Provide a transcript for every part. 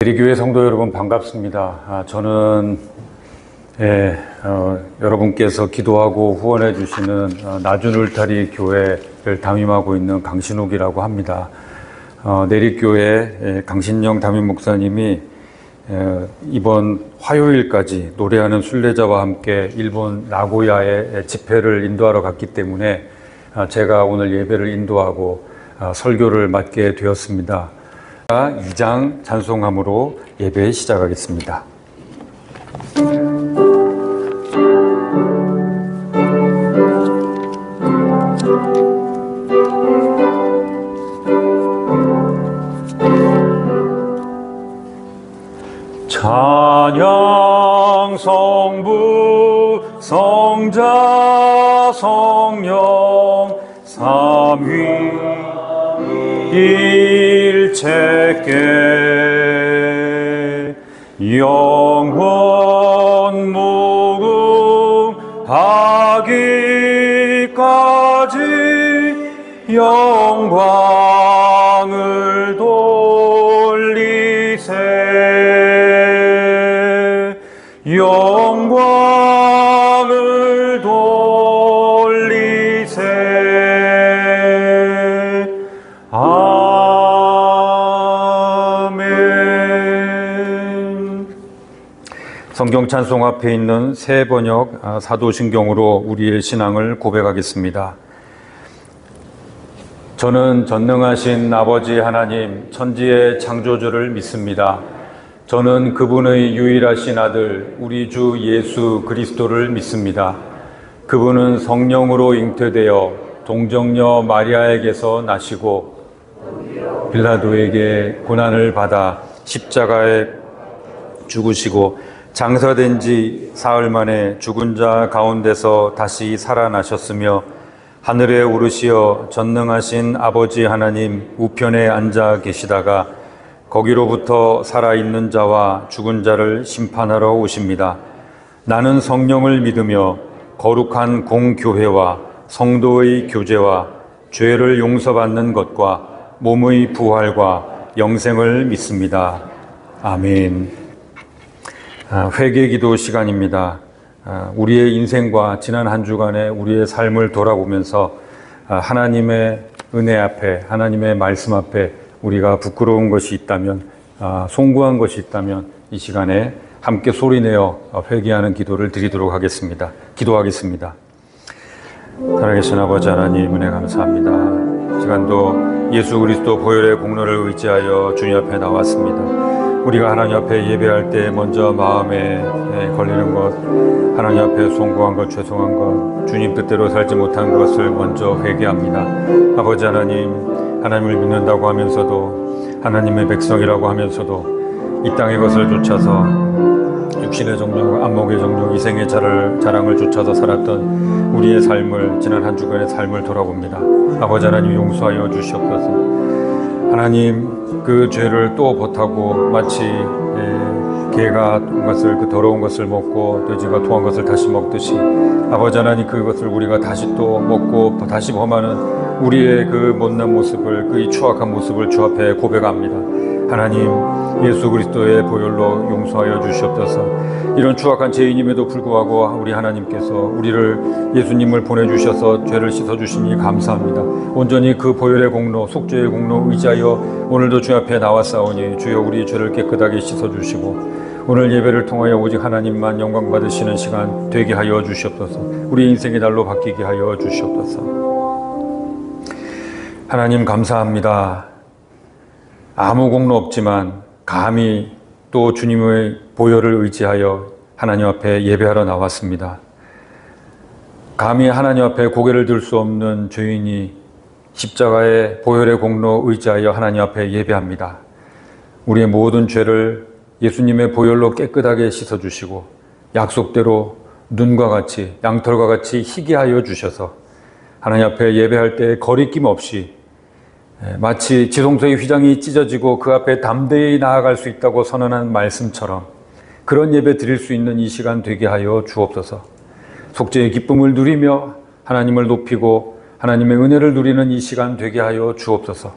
대리교회 성도 여러분 반갑습니다. 저는 여러분께서 기도하고 후원해 주시는 나주울타리 교회를 담임하고 있는 강신욱이라고 합니다. 내리교회 강신영 담임 목사님이 이번 화요일까지 노래하는 순례자와 함께 일본 나고야에 집회를 인도하러 갔기 때문에 제가 오늘 예배를 인도하고 설교를 맡게 되었습니다. 2장 찬송함으로 예배 시작하겠습니다. 찬양 성부 성자 성령 삼위일체께 영원 무궁하기까지 영광을 돌리세 영광을 돌리세 아멘. 성경 찬송 앞에 있는 새 번역 사도신경으로 우리의 신앙을 고백하겠습니다. 저는 전능하신 아버지 하나님 천지의 창조주를 믿습니다. 저는 그분의 유일하신 아들 우리 주 예수 그리스도를 믿습니다. 그분은 성령으로 잉태되어 동정녀 마리아에게서 나시고 빌라도에게 고난을 받아 십자가에 죽으시고 장사된 지 사흘 만에 죽은 자 가운데서 다시 살아나셨으며 하늘에 오르시어 전능하신 아버지 하나님 우편에 앉아 계시다가 거기로부터 살아있는 자와 죽은 자를 심판하러 오십니다. 나는 성령을 믿으며 거룩한 공교회와 성도의 교제와 죄를 용서받는 것과 몸의 부활과 영생을 믿습니다. 아멘. 회개기도 시간입니다. 우리의 인생과 지난 한 주간의 우리의 삶을 돌아보면서 하나님의 은혜 앞에, 하나님의 말씀 앞에 우리가 부끄러운 것이 있다면, 송구한 것이 있다면 이 시간에 함께 소리내어 회개하는 기도를 드리도록 하겠습니다. 기도하겠습니다. 살아계신 아버지 하나님 은혜 감사합니다. 시간도 예수 그리스도 보혈의 공로를 의지하여 주님 앞에 나왔습니다. 우리가 하나님 앞에 예배할 때 먼저 마음에 걸리는 것, 하나님 앞에 송구한 것, 죄송한 것, 주님 뜻대로 살지 못한 것을 먼저 회개합니다. 아버지 하나님, 하나님을 믿는다고 하면서도 하나님의 백성이라고 하면서도 이 땅의 것을 쫓아서 육신의 정욕, 안목의 정욕, 이생의 자랑을 쫓아서 살았던 우리의 삶을, 지난 한 주간의 삶을 돌아봅니다. 아버지 하나님 용서하여 주시옵소서. 하나님 그 죄를 또 못하고 마치 개가 그 더러운 것을 먹고 돼지가 토한 것을 다시 먹듯이 아버지 하나님 그것을 우리가 다시 또 먹고 다시 범하는 우리의 그 못난 모습을, 그 추악한 모습을 주 앞에 고백합니다. 하나님 예수 그리스도의 보혈로 용서하여 주시옵소서. 이런 추악한 죄인임에도 불구하고 우리 하나님께서 우리를 예수님을 보내주셔서 죄를 씻어주시니 감사합니다. 온전히 그 보혈의 공로, 속죄의 공로 의지하여 오늘도 주 앞에 나왔사오니 주여 우리 죄를 깨끗하게 씻어주시고 오늘 예배를 통하여 오직 하나님만 영광 받으시는 시간 되게 하여 주시옵소서. 우리 인생의 날로 바뀌게 하여 주시옵소서. 하나님 감사합니다. 아무 공로 없지만 감히 또 주님의 보혈을 의지하여 하나님 앞에 예배하러 나왔습니다. 감히 하나님 앞에 고개를 들 수 없는 죄인이 십자가의 보혈의 공로 의지하여 하나님 앞에 예배합니다. 우리의 모든 죄를 예수님의 보혈로 깨끗하게 씻어주시고 약속대로 눈과 같이 양털과 같이 희게 하여 주셔서 하나님 앞에 예배할 때 거리낌 없이 마치 지성소의 휘장이 찢어지고 그 앞에 담대히 나아갈 수 있다고 선언한 말씀처럼 그런 예배 드릴 수 있는 이 시간 되게 하여 주옵소서. 속죄의 기쁨을 누리며 하나님을 높이고 하나님의 은혜를 누리는 이 시간 되게 하여 주옵소서.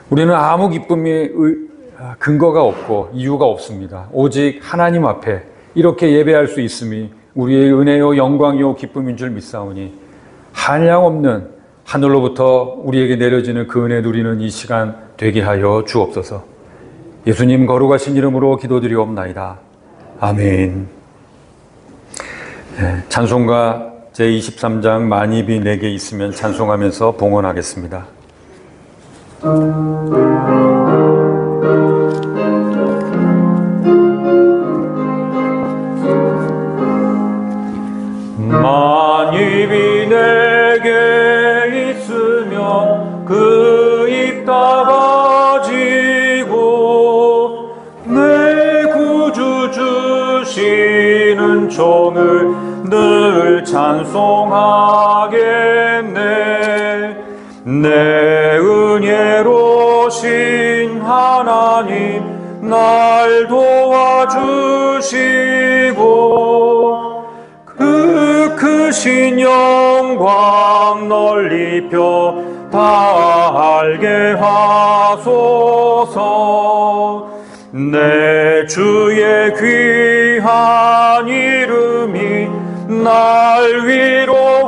우리는 아무 기쁨이 근거가 없고 이유가 없습니다. 오직 하나님 앞에 이렇게 예배할 수 있음이 우리의 은혜요 영광이요 기쁨인 줄 믿사오니 한량없는 하늘로부터 우리에게 내려지는 그 은혜 누리는 이 시간 되게 하여 주옵소서. 예수님 거룩하신 이름으로 기도드리옵나이다. 아멘. 찬송가 제23장 만입이 내게 있으면 찬송하면서 봉헌하겠습니다. 만입이 내게 있으면 그 입 닫아지고 내 구주 주시는 종을 늘 찬송하겠네. 내 은혜로신 하나님 날 도와주시고 그 크신 영광 널리 펴 다 알게 하소서. 내 주의 귀한 이름이 날 위로하시고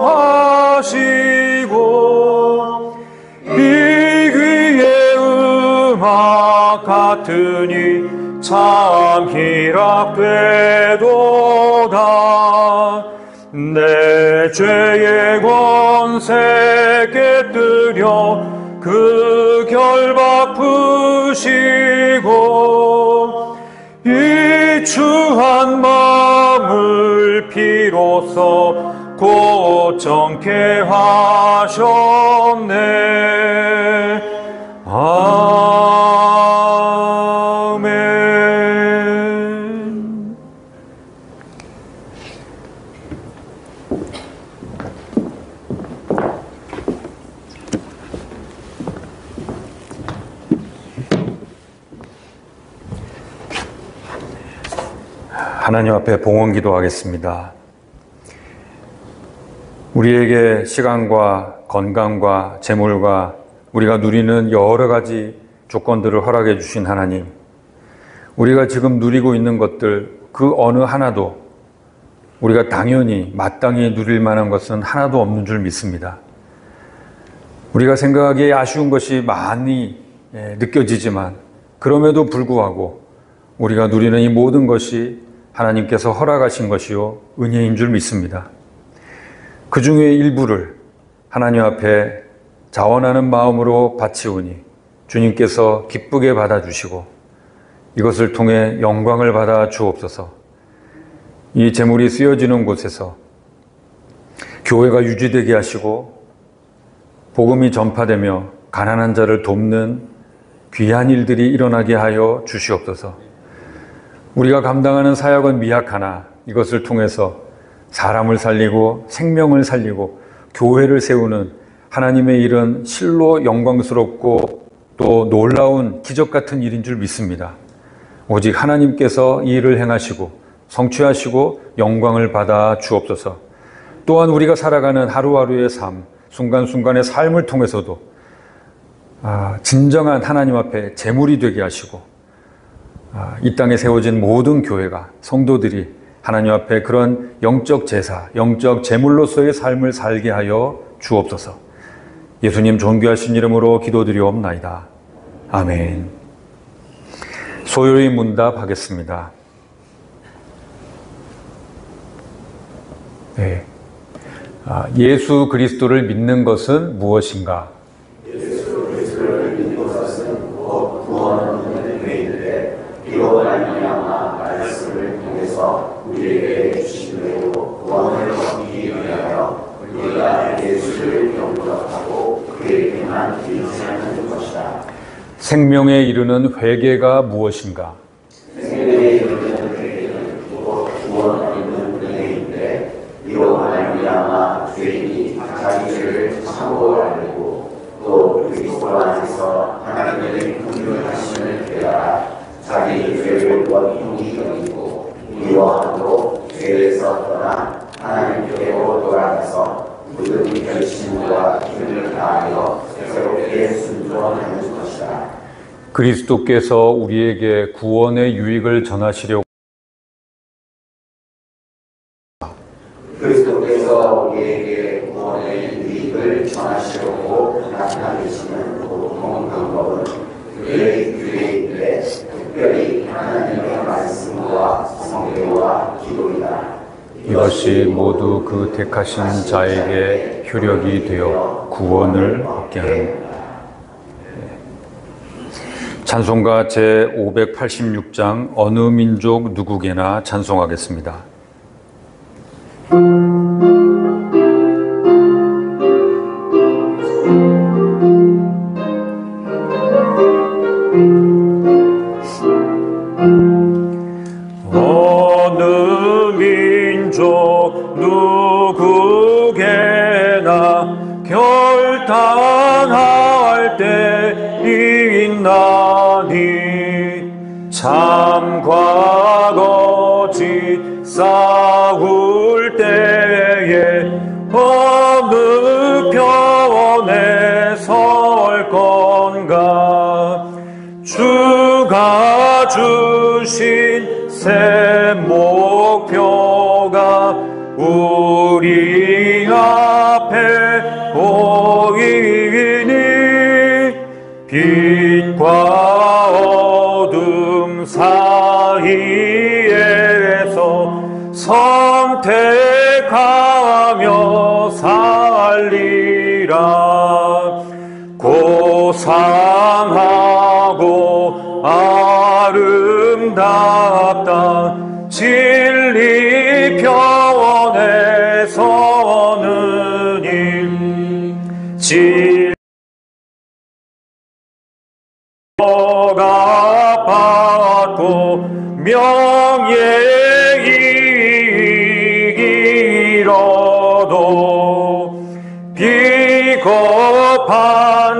이 귀의 음악 같으니 참 희락되도다. 내 죄의 권세 깨뜨려 그 결박 푸시고 이 추한 마음을 비로소 곧 정케 하셨네. 아멘. 하나님 앞에 봉헌 기도하겠습니다. 우리에게 시간과 건강과 재물과 우리가 누리는 여러 가지 조건들을 허락해 주신 하나님, 우리가 지금 누리고 있는 것들 그 어느 하나도 우리가 당연히 마땅히 누릴 만한 것은 하나도 없는 줄 믿습니다. 우리가 생각하기에 아쉬운 것이 많이 느껴지지만 그럼에도 불구하고 우리가 누리는 이 모든 것이 하나님께서 허락하신 것이요 은혜인 줄 믿습니다. 그 중에 일부를 하나님 앞에 자원하는 마음으로 바치오니 주님께서 기쁘게 받아주시고 이것을 통해 영광을 받아 주옵소서. 이 재물이 쓰여지는 곳에서 교회가 유지되게 하시고 복음이 전파되며 가난한 자를 돕는 귀한 일들이 일어나게 하여 주시옵소서. 우리가 감당하는 사역은 미약하나 이것을 통해서 사람을 살리고 생명을 살리고 교회를 세우는 하나님의 일은 실로 영광스럽고 또 놀라운 기적 같은 일인 줄 믿습니다. 오직 하나님께서 이 일을 행하시고 성취하시고 영광을 받아 주옵소서. 또한 우리가 살아가는 하루하루의 삶, 순간순간의 삶을 통해서도 진정한 하나님 앞에 제물이 되게 하시고 이 땅에 세워진 모든 교회가 성도들이 하나님 앞에 그런 영적 제사, 영적 제물로서의 삶을 살게 하여 주옵소서. 예수님 존귀하신 이름으로 기도드리옵나이다. 아멘. 소요리 문답하겠습니다. 네. 예수 그리스도를 믿는 것은 무엇인가? 예수 그리스도를 믿는 것은 곧 구원을 얻는 은혜인데 이로 말미암아 말씀을 통해서 우리에게 주신 대로 구원을 얻기 위하여 우리가 예수를 영접하고 그에게만 인생하는 것이다. 생명에 이르는 회개가 무엇인가? 생명에 이르는 회개는 곧 구원을 얻는 은혜인데 이로 말미암아 죄인이 자기 죄를 참고 알고 또 그리스도 안에서 하나님의 긍휼하심을 깨달아 자기 죄를 원통히 여기고 이러함으로 죄에서 떠나 하나님께로 돌아가서 모든 결심과 힘을 다하여 새롭게 순종하는 것이다. 그리스도께서 우리에게 구원의 유익을 전하시려고 우리에게 구원의 유익을 전하시려고 나타내시는 보통 방법은 그의 유대인들의 특별히 하나님의 말씀과 성례와 기도이다. 이것이 모두 그 택하신 자에게 효력이 되어 구원을 얻게 합니다. 찬송가 제586장 어느 민족 누구게나 찬송하겠습니다. 어느 민족 누구게나 결단할 때 있나니 참과 거짓 싸울 때에 어느 편에 설 건가. 주가 주신 새 목표가 우리 앞에 보이니 빛과 어둠 사이에서 선택하며 살리라. 고상하고 아름답다 진리 편에 서는 일. 진리가 받고 명예에 이르러도 비겁한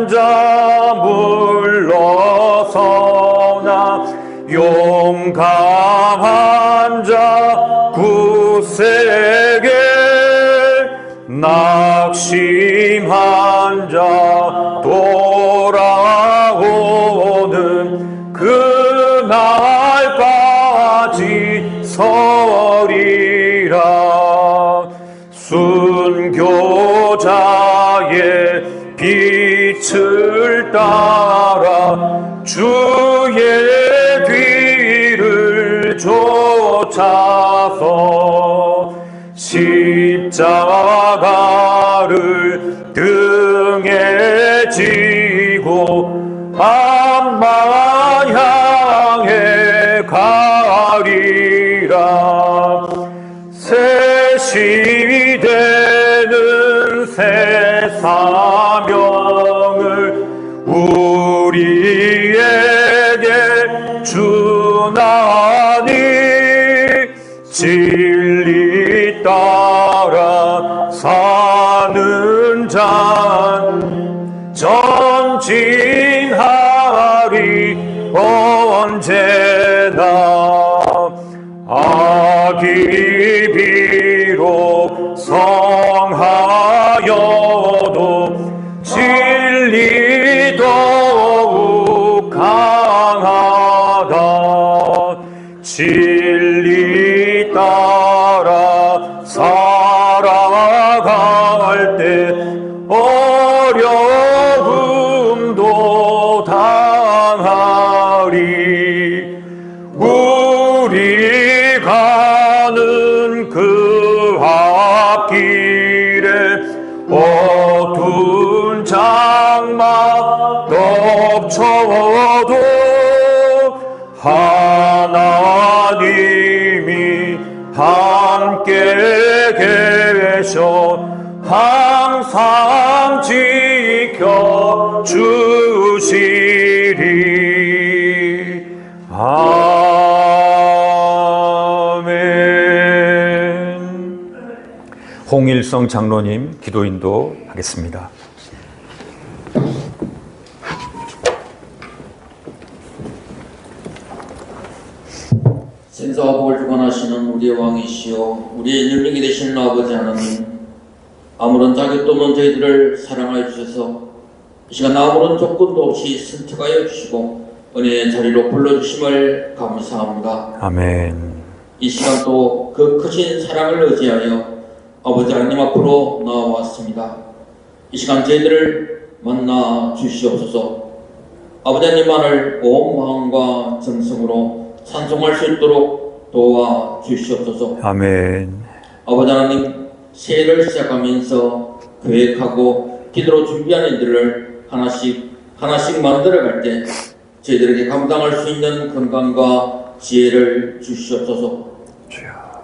자 물러서나 용감한 자 굳세게 낙심한 자 돌아오는 그날까지 서리라. 순교자의 빛을 따라 주의 뒤를 쫓아서 십자가를 등에 지고 암마 향해 가리라. 새 시대는 새 사명을 우리에게 주나니 진리 따라 사는 잔 전진하리 언제나. 악이 비록 성하여도 진리 더욱 강하다. 진리 따라 살아갈 때 어려움도 당하리. 우리 가는 그 앞길에 어두운 장막 덮쳐도 하나님이 함께 계셔 항상 지켜주시리. 아멘. 홍일성 장로님 기도인도 하겠습니다. 생사와 복을 주관하시는 우리의 왕이시여 우리의 능력이 되시는 아버지 하나님, 아무런 자격도 없는 저희들을 사랑하여 주셔서 이 시간 아무런 조건도 없이 선택하여 주시고 은혜의 자리로 불러주심을 감사합니다. 아멘. 이 시간 또 그 크신 사랑을 의지하여 아버지 하나님 앞으로 나와왔습니다. 이 시간 저희들을 만나 주시옵소서. 아버지 하나님만을 온 마음과 정성으로 찬송할 수 있도록 도와 주시옵소서. 아멘. 아버지 하나님, 새해를 시작하면서 계획하고 기도로 준비한 일들을 하나씩 만들어갈 때 저희들에게 감당할 수 있는 건강과 지혜를 주시옵소서.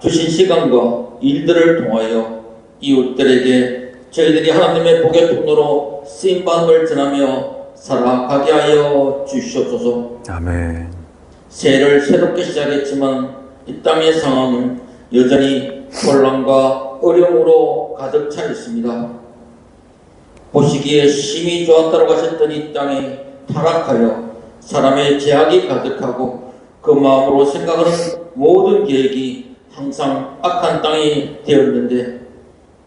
주신 시간과 일들을 통하여 이웃들에게 저희들이 하나님의 복의 통로로 쓰임받음을 전하며 살아가게 하여 주시옵소서. 아멘. 새해를 새롭게 시작했지만 이 땅의 상황은 여전히 혼란과 어려움으로 가득 차 있습니다. 보시기에 심히 좋았다고 하셨던 이 땅에 타락하여 사람의 제약이 가득하고 그 마음으로 생각하는 모든 계획이 항상 악한 땅이 되었는데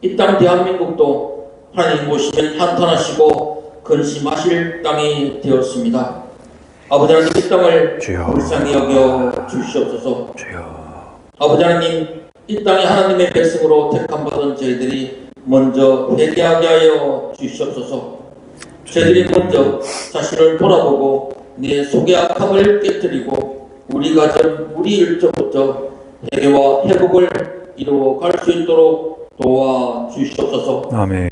이 땅 대한민국도 하나님 보시면 한탄하시고 근심하실 땅이 되었습니다. 아버지 하나님, 이 땅을 주여. 불쌍히 여겨 주시옵소서. 주여. 아버지 하나님, 이 땅에 하나님의 백성으로 택함받은 저희들이 먼저 회개하게 하여 주시옵소서. 저희들이 먼저 자신을 돌아보고 내 속의 악함을 깨뜨리고 우리 가정, 우리 일적부터 회개와 회복을 이루어갈 수 있도록 도와주시옵소서. 아멘.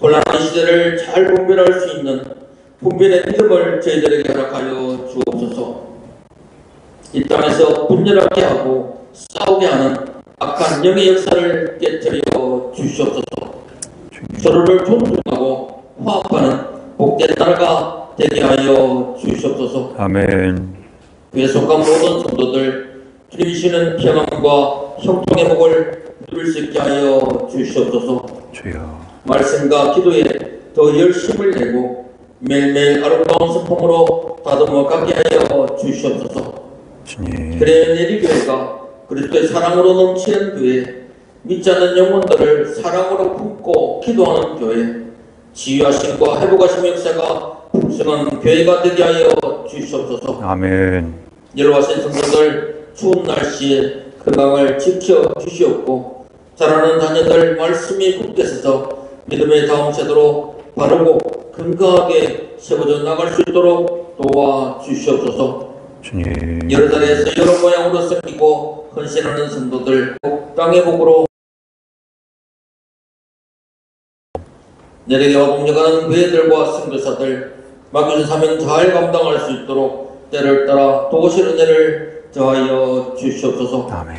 혼란한 시대를 잘 분별할 수 있는 분별의 믿음을 저희들에게 허락하여 주옵소서. 이 땅에서 분열하게 하고 싸우게 하는 악한 영의 역사를 깨뜨려 주시옵소서. 서로를 존중하고 화합하는 복된 나라가 되게 하여 주시옵소서. 아멘. 그에 속한 모든 성도들 주님 주시는 평안과 형통의 복을 누릴 수 있게 하여 주시옵소서. 주여. 말씀과 기도에 더 열심을 내고 매일매일 아름다운 성품으로 다듬어 가게 하여 주시옵소서. 주님. 그래야 내리교회가 그리스도의 사랑으로 넘치는 교회, 믿지 않는 영혼들을 사랑으로 품고 기도하는 교회, 치유하심과 회복하심의 역사가 풍성한 교회가 되게 하여 주시옵소서. 아멘. 연로하신 성도들 추운 날씨에 건강을 지켜 주시옵고 자라는 자녀들 말씀이 굳게 서서 믿음의 다음 세대로 바르고 건강하게 세워져 나갈 수 있도록 도와주시옵소서. 주님. 여러 자리에서 여러 모양으로 섬기고 헌신하는 성도들 땅의 복으로 내려와 동력하는 교회들과 선교사들 맡겨진 사명 잘 감당할 수 있도록 때를 따라 도우실 은혜를 더하여 주시옵소서. 아멘.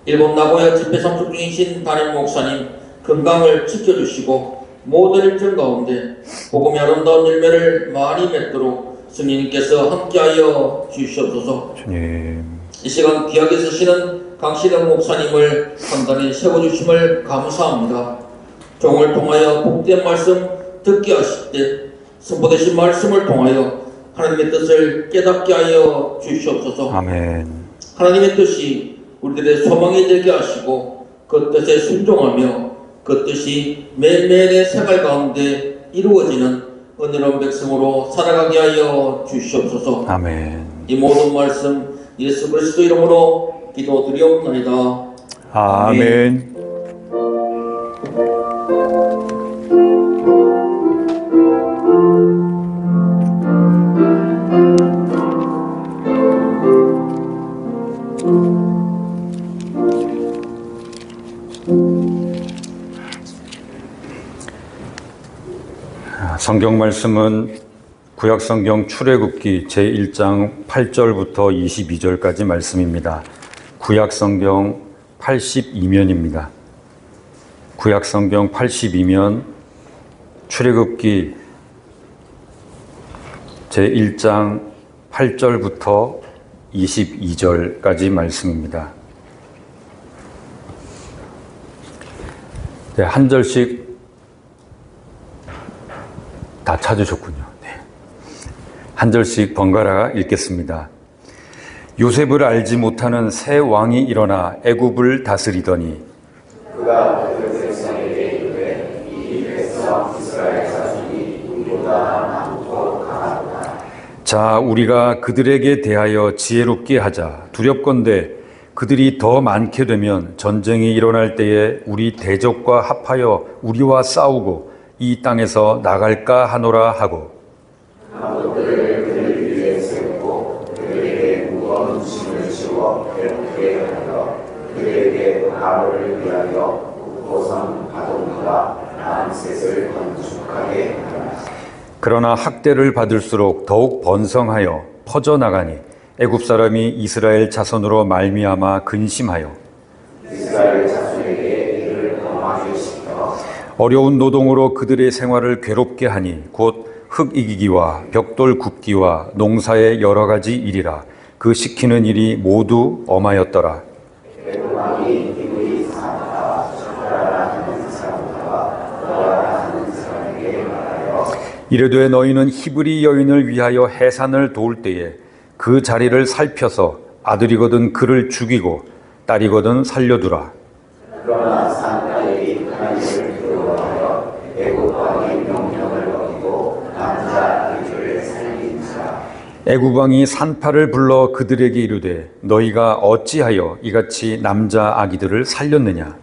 일본 나고야 집회 참석 중이신 담임 목사님 건강을 지켜주시고 모든 일정 가운데 복음의 아름다운 열매를 많이 맺도록 성령님께서 함께하여 주시옵소서. 주님. 이 시간 귀하게 쓰시는 강신영 목사님을 단단히 세워주심을 감사합니다. 종을 통하여 복된 말씀 듣게 하실 때 선포되신 말씀을 통하여 하나님의 뜻을 깨닫게 하여 주시옵소서. 아멘. 하나님의 뜻이 우리들의 소망이 되게 하시고 그 뜻에 순종하며 그 뜻이 매일매일의 생활 가운데 이루어지는 은혜로운 백성으로 살아가게 하여 주시옵소서. 아멘. 이 모든 말씀 예수 그리스도 이름으로 기도드리옵나이다. 아멘. 성경 말씀은 구약성경 출애굽기 제1장 8절부터 22절까지 말씀입니다. 구약성경 82면입니다. 구약성경 82면 출애굽기 제1장 8절부터 22절까지 말씀입니다. 네, 한 절씩 다 찾으셨군요. 네. 한 절씩 번갈아 읽겠습니다. 요셉을 알지 못하는 새 왕이 일어나 애굽을 다스리더니 그가 그 백성에게 이르되 이 백성 이스라엘 자손이 우리보다 많고 강하도다. 자, 우리가 그들에게 대하여 지혜롭게 하자. 두렵건대 그들이 더 많게 되면 전쟁이 일어날 때에 우리 대적과 합하여 우리와 싸우고 이 땅에서 나갈까 하노라 하고, 그들을 그들 위에 세우고 그들에게 무거운 짐을 지워 괴롭게 하여 그들에게 바로를 위하여 고성 바돔과 라암셋을 건축하게 하라. 그러나 학대를 받을수록 더욱 번성하여 퍼져나가니 애굽 사람이 이스라엘 자손으로 말미암아 근심하여 이스라엘 자손에게 이를 범하게 시켜 어려운 노동으로 그들의 생활을 괴롭게 하니 곧 흙 이기기와 벽돌 굽기와 농사의 여러 가지 일이라. 그 시키는 일이 모두 엄하였더라. 애굽 왕이 히브리 사람과 숫자라 하는 사람과 노아라 하는 사람에게 말하여 이르되 너희는 히브리 여인을 위하여 해산을 도울 때에 그 자리를 살펴서 아들이거든 그를 죽이고 딸이거든 살려두라. 그러나 산딸이 하나님을 두려워하여 애굽 왕의 명령을 어기고 남자 아이들을 살린지라. 애굽 왕이 산파를 불러 그들에게 이르되 너희가 어찌하여 이같이 남자 아기들을 살렸느냐.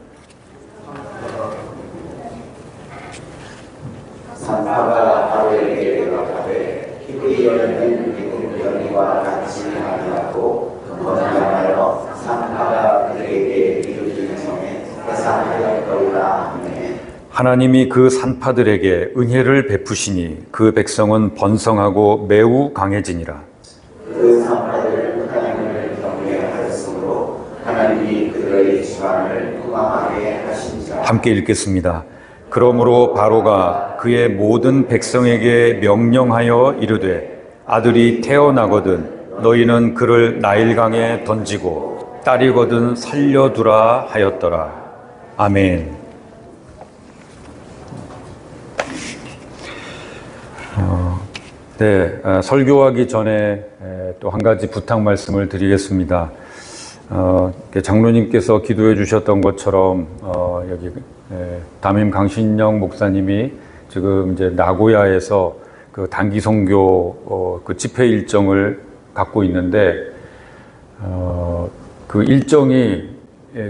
산파가 바로에게 대답하되 히브리 여인은 미국 여인과 같이 아니하고 건강하여 산파가 그에게 이르기 전에 해산하였더라 하매 하나님이 그 산파들에게 은혜를 베푸시니 그 백성은 번성하고 매우 강해지니라. 그 산파들 하나님을 경외하였으므로 하나님이 그들의 집안을 풍성하게 하신지라. 함께 읽겠습니다. 그러므로 바로가 그의 모든 백성에게 명령하여 이르되 아들이 태어나거든 너희는 그를 나일강에 던지고 딸이거든 살려두라 하였더라. 아멘. 설교하기 전에 또 한 가지 부탁 말씀을 드리겠습니다. 장로님께서 기도해 주셨던 것처럼 여기 담임 강신영 목사님이 지금 이제 나고야에서 그 단기 선교 그 집회 일정을 갖고 있는데 그 일정이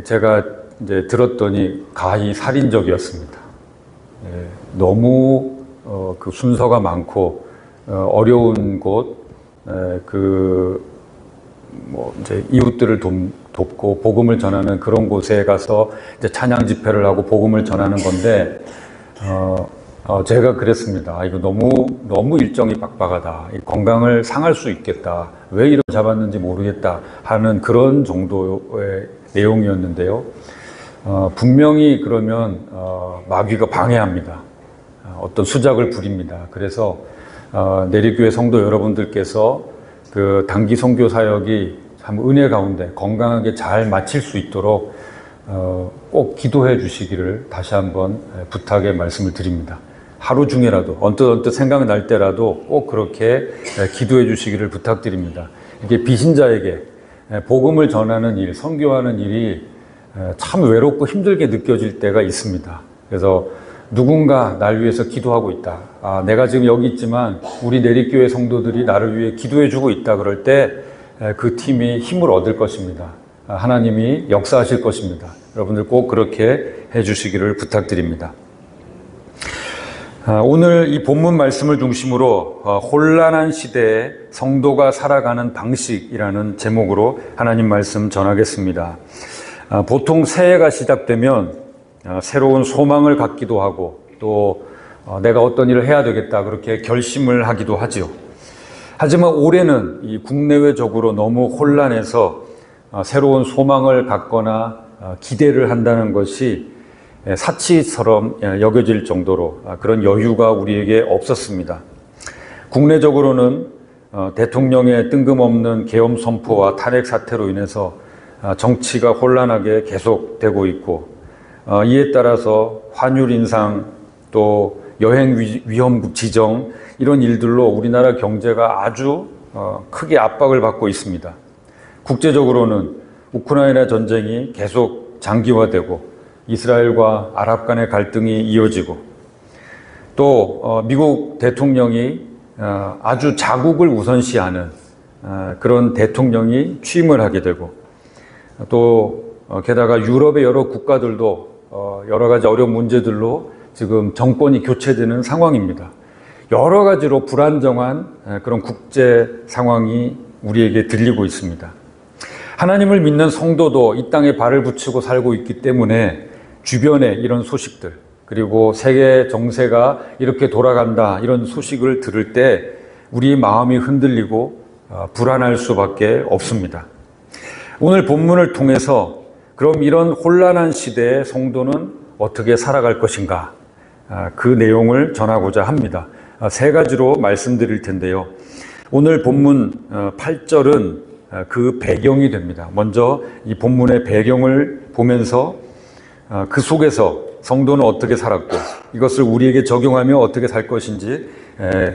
제가 이제 들었더니 가히 살인적이었습니다. 너무 그 순서가 많고 어려운 곳, 뭐 이제 이웃들을 돕고 복음을 전하는 그런 곳에 가서 이제 찬양 집회를 하고 복음을 전하는 건데, 제가 그랬습니다. 이거 너무 일정이 빡빡하다. 건강을 상할 수 있겠다. 왜 이름 잡았는지 모르겠다 하는 그런 정도의 내용이었는데요. 분명히 그러면 마귀가 방해합니다. 어떤 수작을 부립니다. 그래서 내리교회 성도 여러분들께서 그 단기 선교 사역이 참 은혜 가운데 건강하게 잘 마칠 수 있도록 꼭 기도해 주시기를 다시 한번 부탁의 말씀을 드립니다. 하루 중에라도 언뜻 생각날 때라도 꼭 그렇게 기도해 주시기를 부탁드립니다. 이게 비신자에게 복음을 전하는 일, 선교하는 일이 참 외롭고 힘들게 느껴질 때가 있습니다. 그래서 누군가 날 위해서 기도하고 있다. 내가 지금 여기 있지만 우리 내리교회 성도들이 나를 위해 기도해 주고 있다. 그럴 때 그 팀이 힘을 얻을 것입니다. 하나님이 역사하실 것입니다. 여러분들 꼭 그렇게 해 주시기를 부탁드립니다. 오늘 이 본문 말씀을 중심으로 혼란한 시대에 성도가 살아가는 방식이라는 제목으로 하나님 말씀 전하겠습니다. 보통 새해가 시작되면 새로운 소망을 갖기도 하고 또 내가 어떤 일을 해야 되겠다 그렇게 결심을 하기도 하지요. 하지만 올해는 이 국내외적으로 너무 혼란해서 새로운 소망을 갖거나 기대를 한다는 것이 사치처럼 여겨질 정도로 그런 여유가 우리에게 없었습니다. 국내적으로는 대통령의 뜬금없는 계엄 선포와 탄핵 사태로 인해서 정치가 혼란하게 계속되고 있고 이에 따라서 환율 인상 또 여행 위험 지정 이런 일들로 우리나라 경제가 아주 크게 압박을 받고 있습니다. 국제적으로는 우크라이나 전쟁이 계속 장기화되고 이스라엘과 아랍 간의 갈등이 이어지고 또 미국 대통령이 아주 자국을 우선시하는 그런 대통령이 취임을 하게 되고, 또 게다가 유럽의 여러 국가들도 여러 가지 어려운 문제들로 지금 정권이 교체되는 상황입니다. 여러 가지로 불안정한 그런 국제 상황이 우리에게 들리고 있습니다. 하나님을 믿는 성도도 이 땅에 발을 붙이고 살고 있기 때문에 주변에 이런 소식들, 그리고 세계 정세가 이렇게 돌아간다, 이런 소식을 들을 때 우리 마음이 흔들리고 불안할 수밖에 없습니다. 오늘 본문을 통해서 그럼 이런 혼란한 시대에 성도는 어떻게 살아갈 것인가, 그 내용을 전하고자 합니다. 세 가지로 말씀드릴 텐데요. 오늘 본문 8절은 그 배경이 됩니다. 먼저 이 본문의 배경을 보면서 그 속에서 성도는 어떻게 살았고 이것을 우리에게 적용하며 어떻게 살 것인지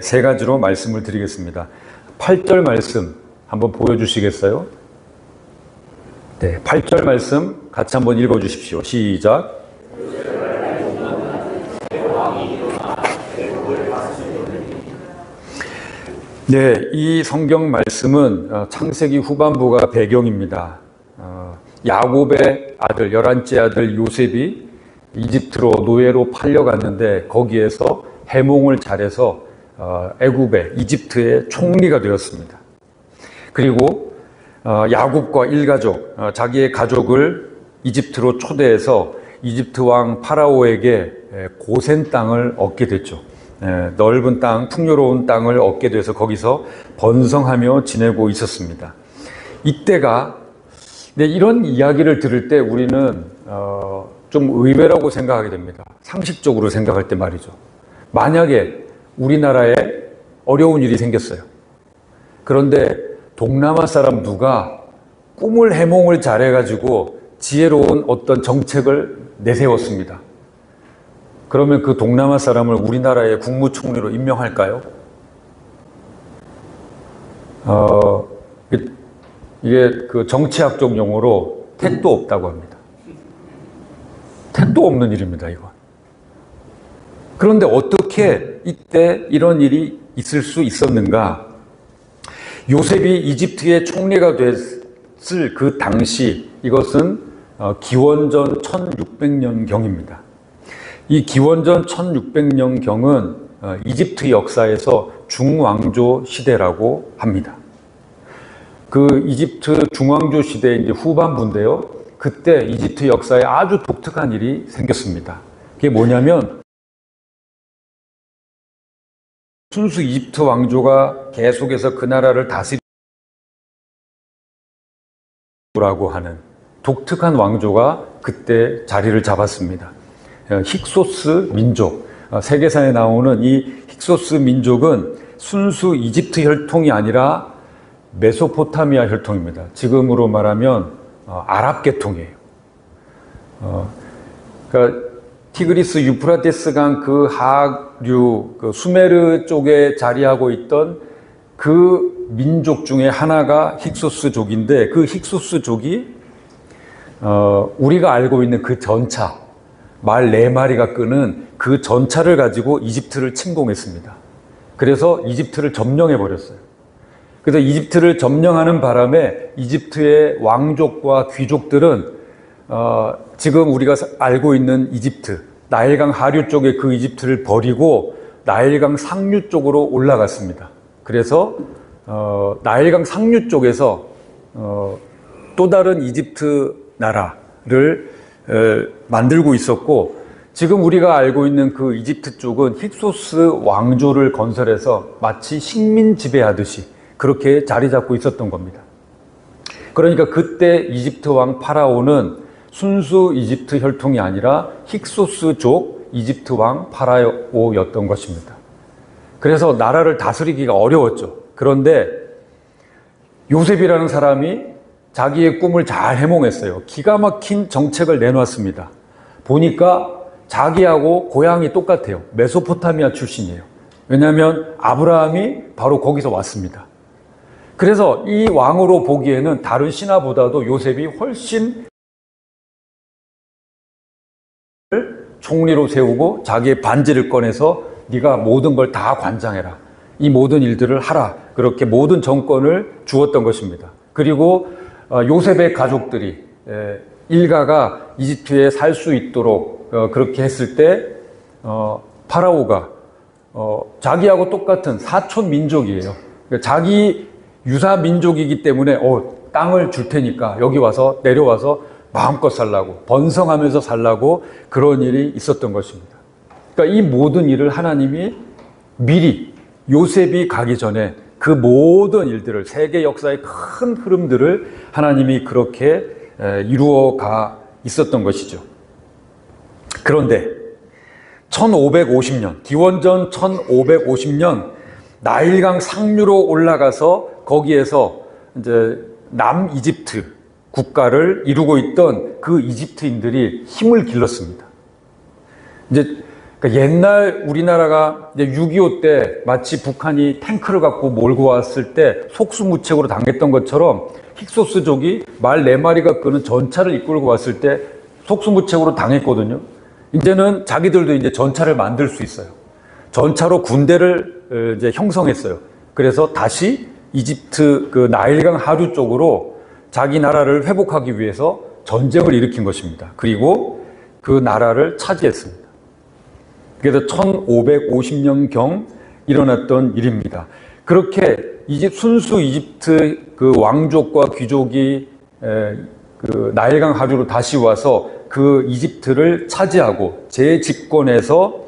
세 가지로 말씀을 드리겠습니다. 8절 말씀 한번 보여주시겠어요? 네, 8절 말씀 같이 한번 읽어주십시오. 시작. 네, 이 성경 말씀은 창세기 후반부가 배경입니다. 야곱의 아들, 11째 아들 요셉이 이집트로 노예로 팔려갔는데 거기에서 해몽을 잘해서 애굽의 이집트의 총리가 되었습니다. 그리고 야곱과 일가족, 자기의 가족을 이집트로 초대해서 이집트 왕 파라오에게 고센 땅을 얻게 됐죠. 넓은 땅, 풍요로운 땅을 얻게 돼서 거기서 번성하며 지내고 있었습니다. 이때가, 이런 이야기를 들을 때 우리는 좀 의외라고 생각하게 됩니다. 상식적으로 생각할 때 말이죠. 만약에 우리나라에 어려운 일이 생겼어요. 그런데 동남아 사람 누가 꿈을 해몽을 잘해가지고 지혜로운 어떤 정책을 내세웠습니다. 그러면 그 동남아 사람을 우리나라의 국무총리로 임명할까요? 이게 그 정치학적 용어로 택도 없다고 합니다. 택도 없는 일입니다, 이건. 그런데 어떻게 이때 이런 일이 있을 수 있었는가? 요셉이 이집트의 총리가 됐을 그 당시, 이것은 기원전 1600년경입니다. 이 기원전 1600년경은 이집트 역사에서 중왕조 시대라고 합니다. 그 이집트 중왕조 시대의 이제 후반부인데요. 그때 이집트 역사에 아주 독특한 일이 생겼습니다. 그게 뭐냐면 순수 이집트 왕조가 계속해서 그 나라를 다스리라고 하는 독특한 왕조가 그때 자리를 잡았습니다. 힉소스 민족, 세계사에 나오는 이 힉소스 민족은 순수 이집트 혈통이 아니라 메소포타미아 혈통입니다. 지금으로 말하면 아랍 계통이에요. 그러니까 티그리스 유프라테스 강 그 하류, 그 수메르 쪽에 자리하고 있던 그 민족 중에 하나가 힉소스족인데, 그 힉소스족이 우리가 알고 있는 그 전차, 말 4마리가 끄는 그 전차를 가지고 이집트를 침공했습니다. 그래서 이집트를 점령해 버렸어요. 그래서 이집트를 점령하는 바람에 이집트의 왕족과 귀족들은 지금 우리가 알고 있는 이집트, 나일강 하류 쪽의 그 이집트를 버리고 나일강 상류 쪽으로 올라갔습니다. 그래서 나일강 상류 쪽에서 또 다른 이집트 나라를 만들고 있었고, 지금 우리가 알고 있는 그 이집트 쪽은 힉소스 왕조를 건설해서 마치 식민 지배하듯이 그렇게 자리 잡고 있었던 겁니다. 그러니까 그때 이집트 왕 파라오는 순수 이집트 혈통이 아니라 힉소스족 이집트 왕 파라오였던 것입니다. 그래서 나라를 다스리기가 어려웠죠. 그런데 요셉이라는 사람이 자기의 꿈을 잘 해몽했어요. 기가 막힌 정책을 내놨습니다. 보니까 자기하고 고향이 똑같아요. 메소포타미아 출신이에요. 왜냐하면 아브라함이 바로 거기서 왔습니다. 그래서 이 왕으로 보기에는 다른 신하보다도 요셉이 훨씬 총리로 세우고 자기의 반지를 꺼내서 네가 모든 걸 다 관장해라, 이 모든 일들을 하라. 그렇게 모든 정권을 주었던 것입니다. 그리고 요셉의 가족들이 일가가 이집트에 살 수 있도록 그렇게 했을 때 파라오가 자기하고 똑같은 사촌 민족이에요. 그러니까 자기 유사 민족이기 때문에 땅을 줄 테니까 여기 와서 내려와서 마음껏 살라고 번성하면서 살라고 그런 일이 있었던 것입니다. 그러니까 이 모든 일을 하나님이 미리 요셉이 가기 전에 그 모든 일들을 세계 역사의 큰 흐름들을 하나님이 그렇게 이루어 가 있었던 것이죠. 그런데 1550년 기원전 1550년 나일강 상류로 올라가서 거기에서 이제 남이집트 국가를 이루고 있던 그 이집트인들이 힘을 길렀습니다. 이제 그러니까 옛날 우리나라가 이제 6.25 때 마치 북한이 탱크를 갖고 몰고 왔을 때 속수무책으로 당했던 것처럼 힉소스족이 말 4마리가 끄는 전차를 이끌고 왔을 때 속수무책으로 당했거든요. 이제는 자기들도 이제 전차를 만들 수 있어요. 전차로 군대를 이제 형성했어요. 그래서 다시 이집트 그 나일강 하류 쪽으로 자기 나라를 회복하기 위해서 전쟁을 일으킨 것입니다. 그리고 그 나라를 차지했습니다. 그래서 1550년경 일어났던 일입니다. 그렇게 순수 이집트 그 왕족과 귀족이 그 나일강 하류로 다시 와서 그 이집트를 차지하고 재집권해서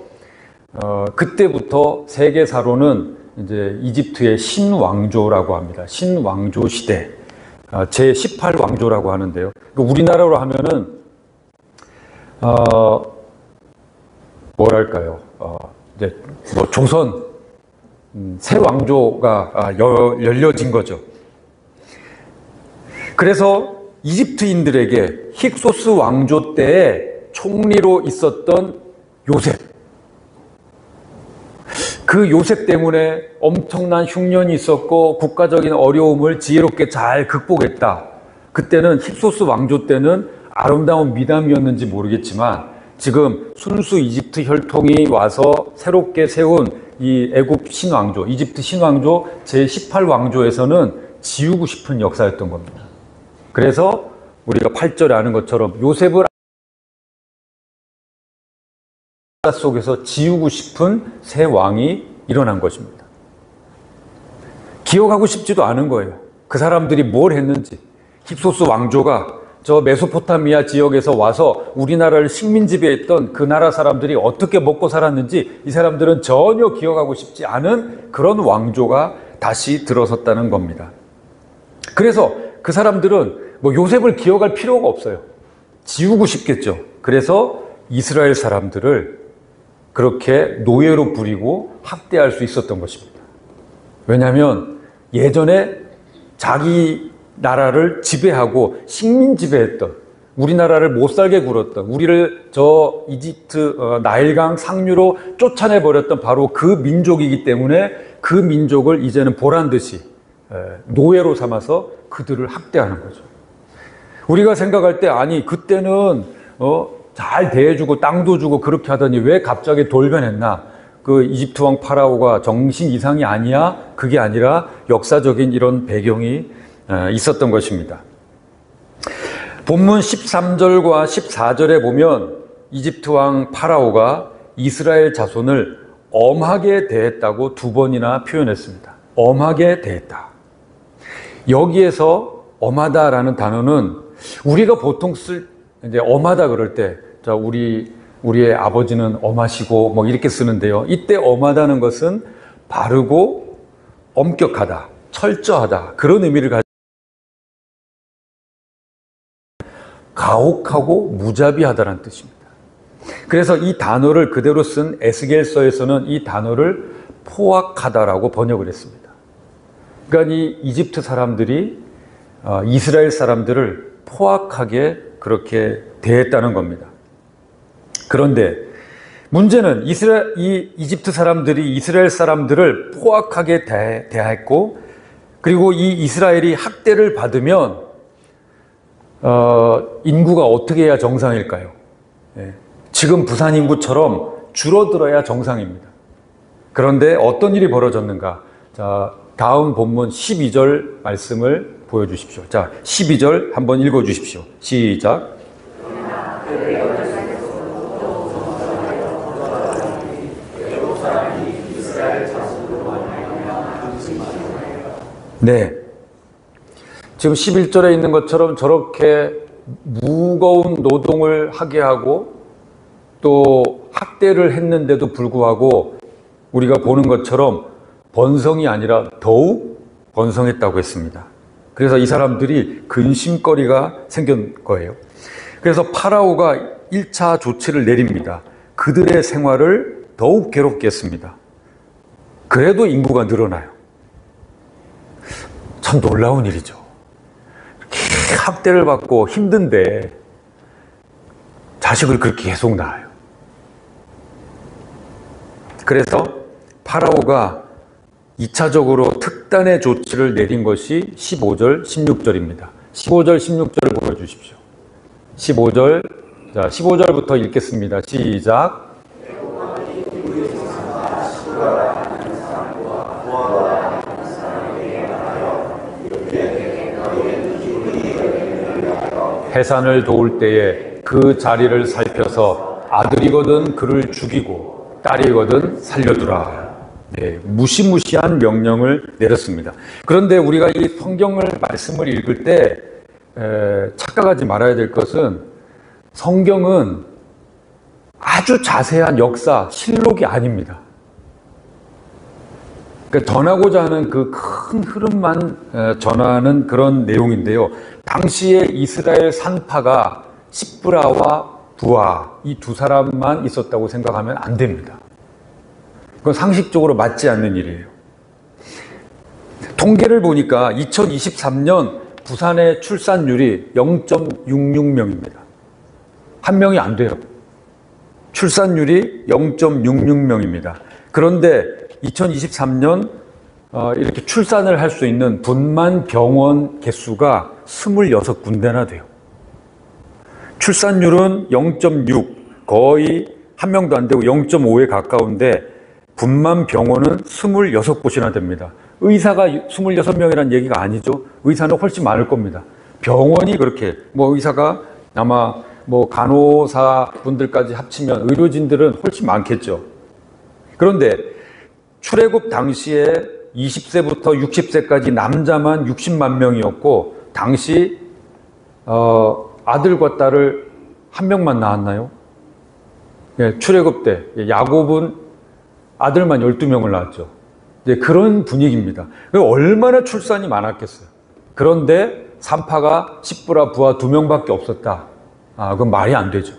그때부터 세계사로는 이제 이집트의 신왕조라고 합니다. 신왕조 시대, 제18왕조라고 하는데요. 우리나라로 하면은 뭐랄까요? 이제 뭐 조선 새 왕조가 열려진 거죠. 그래서 이집트인들에게 힉소스 왕조 때에 총리로 있었던 요셉, 그 요셉 때문에 엄청난 흉년이 있었고 국가적인 어려움을 지혜롭게 잘 극복했다. 그때는 힉소스 왕조 때는 아름다운 미담이었는지 모르겠지만 지금 순수 이집트 혈통이 와서 새롭게 세운 이 애굽 신왕조, 이집트 신왕조 제18왕조에서는 지우고 싶은 역사였던 겁니다. 그래서 우리가 8절에 아는 것처럼 요셉을 속에서 지우고 싶은 새 왕이 일어난 것입니다. 기억하고 싶지도 않은 거예요. 그 사람들이 뭘 했는지. 힉소스 왕조가 저 메소포타미아 지역에서 와서 우리나라를 식민 지배했던 그 나라 사람들이 어떻게 먹고 살았는지 이 사람들은 전혀 기억하고 싶지 않은 그런 왕조가 다시 들어섰다는 겁니다. 그래서 그 사람들은 뭐 요셉을 기억할 필요가 없어요. 지우고 싶겠죠. 그래서 이스라엘 사람들을 그렇게 노예로 부리고 학대할 수 있었던 것입니다. 왜냐하면 예전에 자기 나라를 지배하고 식민 지배했던, 우리나라를 못 살게 굴었던, 우리를 저 이집트 나일강 상류로 쫓아내 버렸던 바로 그 민족이기 때문에 그 민족을 이제는 보란 듯이 노예로 삼아서 그들을 학대하는 거죠. 우리가 생각할 때 아니 그때는 잘 대해주고 땅도 주고 그렇게 하더니 왜 갑자기 돌변했나? 그 이집트 왕 파라오가 정신 이상이 아니야? 그게 아니라 역사적인 이런 배경이 있었던 것입니다. 본문 13절과 14절에 보면 이집트 왕 파라오가 이스라엘 자손을 엄하게 대했다고 2번이나 표현했습니다. 엄하게 대했다. 여기에서 엄하다라는 단어는 우리가 보통 이제 엄하다 그럴 때, 자, 우리의 아버지는 엄하시고 뭐 이렇게 쓰는데요. 이때 엄하다는 것은 바르고 엄격하다, 철저하다 그런 의미를 가지고 가혹하고 무자비하다는 뜻입니다. 그래서 이 단어를 그대로 쓴 에스겔서에서는 이 단어를 포악하다라고 번역을 했습니다. 그러니까 이 이집트 사람들이 이스라엘 사람들을 포악하게 그렇게 대했다는 겁니다. 그런데 문제는 이 이집트 사람들이 이스라엘 사람들을 포악하게 대했고, 그리고 이 이스라엘이 학대를 받으면 인구가 어떻게 해야 정상일까요? 지금 부산 인구처럼 줄어들어야 정상입니다. 그런데 어떤 일이 벌어졌는가? 자, 다음 본문 12절 말씀을 보여주십시오. 자, 12절 한번 읽어주십시오. 시작. 네. 지금 11절에 있는 것처럼 저렇게 무거운 노동을 하게 하고 또 학대를 했는데도 불구하고 우리가 보는 것처럼 번성이 아니라 더욱 번성했다고 했습니다. 그래서 이 사람들이 근심거리가 생긴 거예요. 그래서 파라오가 1차 조치를 내립니다. 그들의 생활을 더욱 괴롭게 했습니다. 그래도 인구가 늘어나요. 참 놀라운 일이죠. 이렇게 학대를 받고 힘든데 자식을 그렇게 계속 낳아요. 그래서 파라오가 2차적으로 특단의 조치를 내린 것이 15절, 16절입니다. 15절, 16절을 보여주십시오. 15절, 자, 15절부터 읽겠습니다. 시작. 해산을 도울 때에 그 자리를 살펴서 아들이거든 그를 죽이고 딸이거든 살려두라. 네, 무시무시한 명령을 내렸습니다. 그런데 우리가 이 성경을 말씀을 읽을 때 착각하지 말아야 될 것은 성경은 아주 자세한 역사, 실록이 아닙니다. 그러니까 전하고자 하는 그 큰 흐름만 전하는 그런 내용인데요. 당시에 이스라엘 산파가 십브라와 부하 이 두 사람만 있었다고 생각하면 안 됩니다. 그건 상식적으로 맞지 않는 일이에요. 통계를 보니까 2023년 부산의 출산율이 0.66명입니다. 한 명이 안 돼요. 출산율이 0.66명입니다. 그런데 2023년 이렇게 출산을 할 수 있는 분만 병원 개수가 26군데나 돼요. 출산율은 0.6, 거의 한 명도 안 되고 0.5에 가까운데 분만 병원은 26곳이나 됩니다. 의사가 26명이라는 얘기가 아니죠. 의사는 훨씬 많을 겁니다. 병원이 그렇게, 의사가 아마 간호사 분들까지 합치면 의료진들은 훨씬 많겠죠. 그런데 출애굽 당시에 20세부터 60세까지 남자만 60만 명이었고 당시 아들과 딸을 한 명만 낳았나요? 예, 출애굽 때 야곱은 아들만 12명을 낳았죠. 이제 그런 분위기입니다. 얼마나 출산이 많았겠어요. 그런데 산파가 십브라 부하 2명밖에 없었다. 그건 말이 안 되죠.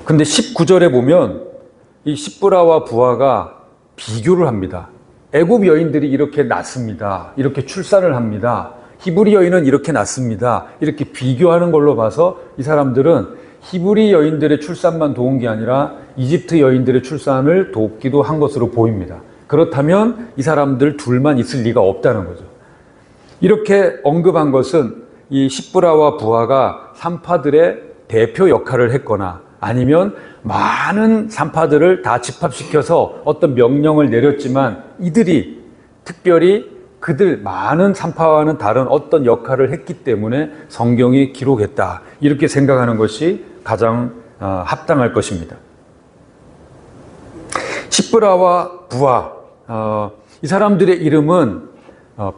근데 19절에 보면 이 십브라와 부하가 비교를 합니다. 애굽 여인들이 이렇게 낳습니다. 이렇게 출산을 합니다. 히브리 여인은 이렇게 낳습니다. 이렇게 비교하는 걸로 봐서 이 사람들은 히브리 여인들의 출산만 도운 게 아니라 이집트 여인들의 출산을 돕기도 한 것으로 보입니다. 그렇다면 이 사람들 둘만 있을 리가 없다는 거죠. 이렇게 언급한 것은 이 십브라와 부하가 산파들의 대표 역할을 했거나 아니면 많은 산파들을 다 집합시켜서 어떤 명령을 내렸지만 이들이 특별히 그들 많은 산파와는 다른 어떤 역할을 했기 때문에 성경이 기록했다. 이렇게 생각하는 것이 가장 합당할 것입니다. 십브라와 부하, 이 사람들의 이름은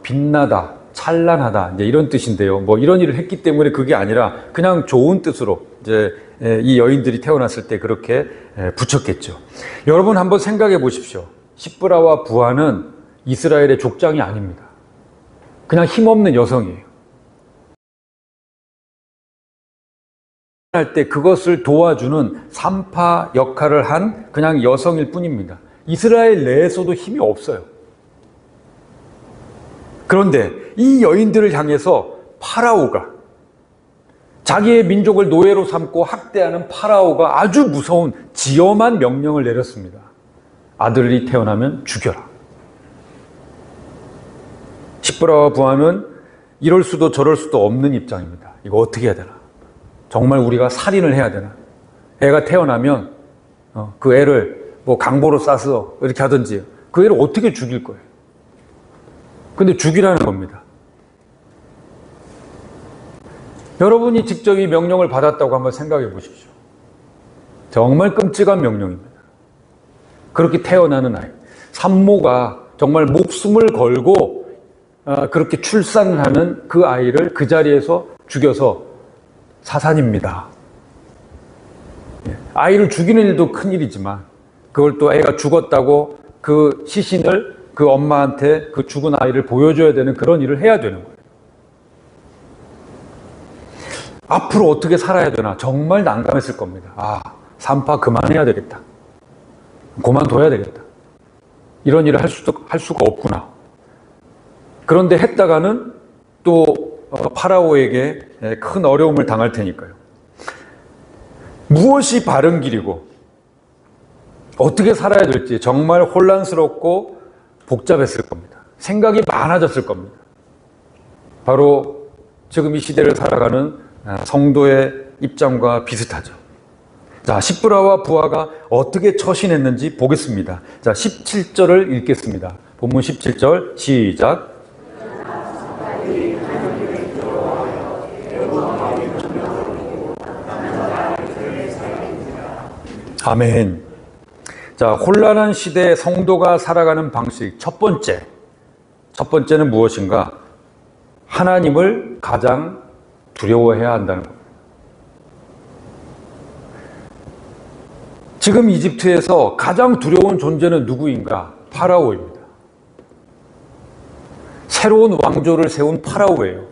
빛나다, 찬란하다 이제 이런 뜻인데요. 이런 일을 했기 때문에 그게 아니라 그냥 좋은 뜻으로 이제 이 여인들이 태어났을 때 그렇게 붙였겠죠. 여러분 한번 생각해 보십시오. 십브라와 부하는 이스라엘의 족장이 아닙니다. 그냥 힘없는 여성이에요. 할 때 그것을 도와주는 산파 역할을 한 그냥 여성일 뿐입니다. 이스라엘 내에서도 힘이 없어요. 그런데 이 여인들을 향해서 파라오가 자기의 민족을 노예로 삼고 학대하는 파라오가 아주 무서운 지엄한 명령을 내렸습니다. 아들이 태어나면 죽여라. 십브라와 부하는 이럴 수도 저럴 수도 없는 입장입니다. 이거 어떻게 해야 되나? 정말 우리가 살인을 해야 되나? 애가 태어나면 그 애를 뭐 강보로 쏴서 이렇게 하든지 그 애를 어떻게 죽일 거예요? 근데 죽이라는 겁니다. 여러분이 직접 이 명령을 받았다고 한번 생각해 보십시오. 정말 끔찍한 명령입니다. 그렇게 태어나는 아이, 산모가 정말 목숨을 걸고 그렇게 출산하는 그 아이를 그 자리에서 죽여서 사산입니다. 아이를 죽이는 일도 큰일이지만 그걸 또 애가 죽었다고 그 시신을 그 엄마한테 그 죽은 아이를 보여줘야 되는 그런 일을 해야 되는 거예요. 앞으로 어떻게 살아야 되나 정말 난감했을 겁니다. 아, 산파 그만해야 되겠다. 그만둬야 되겠다. 이런 일을 할 수가 없구나. 그런데 했다가는 또 파라오에게 큰 어려움을 당할 테니까요. 무엇이 바른 길이고 어떻게 살아야 될지 정말 혼란스럽고 복잡했을 겁니다. 생각이 많아졌을 겁니다. 바로 지금 이 시대를 살아가는 성도의 입장과 비슷하죠. 자, 십브라와 부하가 어떻게 처신했는지 보겠습니다. 자, 17절을 읽겠습니다. 본문 17절 시작. 아멘. 자, 혼란한 시대에 성도가 살아가는 방식 첫 번째는 무엇인가? 하나님을 가장 두려워해야 한다는 겁니다. 지금 이집트에서 가장 두려운 존재는 누구인가? 파라오입니다. 새로운 왕조를 세운 파라오예요.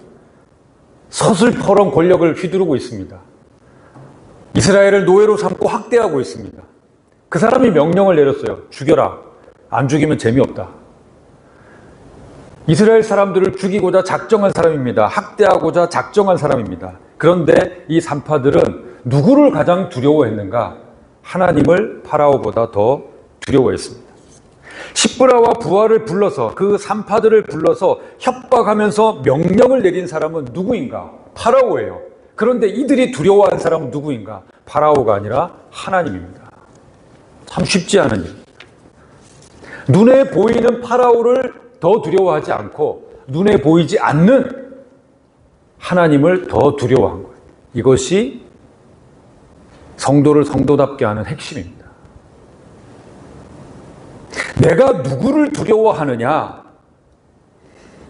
서슬퍼런 권력을 휘두르고 있습니다. 이스라엘을 노예로 삼고 학대하고 있습니다. 그 사람이 명령을 내렸어요. 죽여라. 안 죽이면 재미없다. 이스라엘 사람들을 죽이고자 작정한 사람입니다. 학대하고자 작정한 사람입니다. 그런데 이 산파들은 누구를 가장 두려워했는가? 하나님을 파라오보다 더 두려워했습니다. 십브라와 부하를 불러서 그 산파들을 불러서 협박하면서 명령을 내린 사람은 누구인가? 파라오예요. 그런데 이들이 두려워한 사람은 누구인가? 파라오가 아니라 하나님입니다. 참 쉽지 않은 일. 눈에 보이는 파라오를 더 두려워하지 않고 눈에 보이지 않는 하나님을 더 두려워한 거예요. 이것이 성도를 성도답게 하는 핵심입니다. 내가 누구를 두려워하느냐?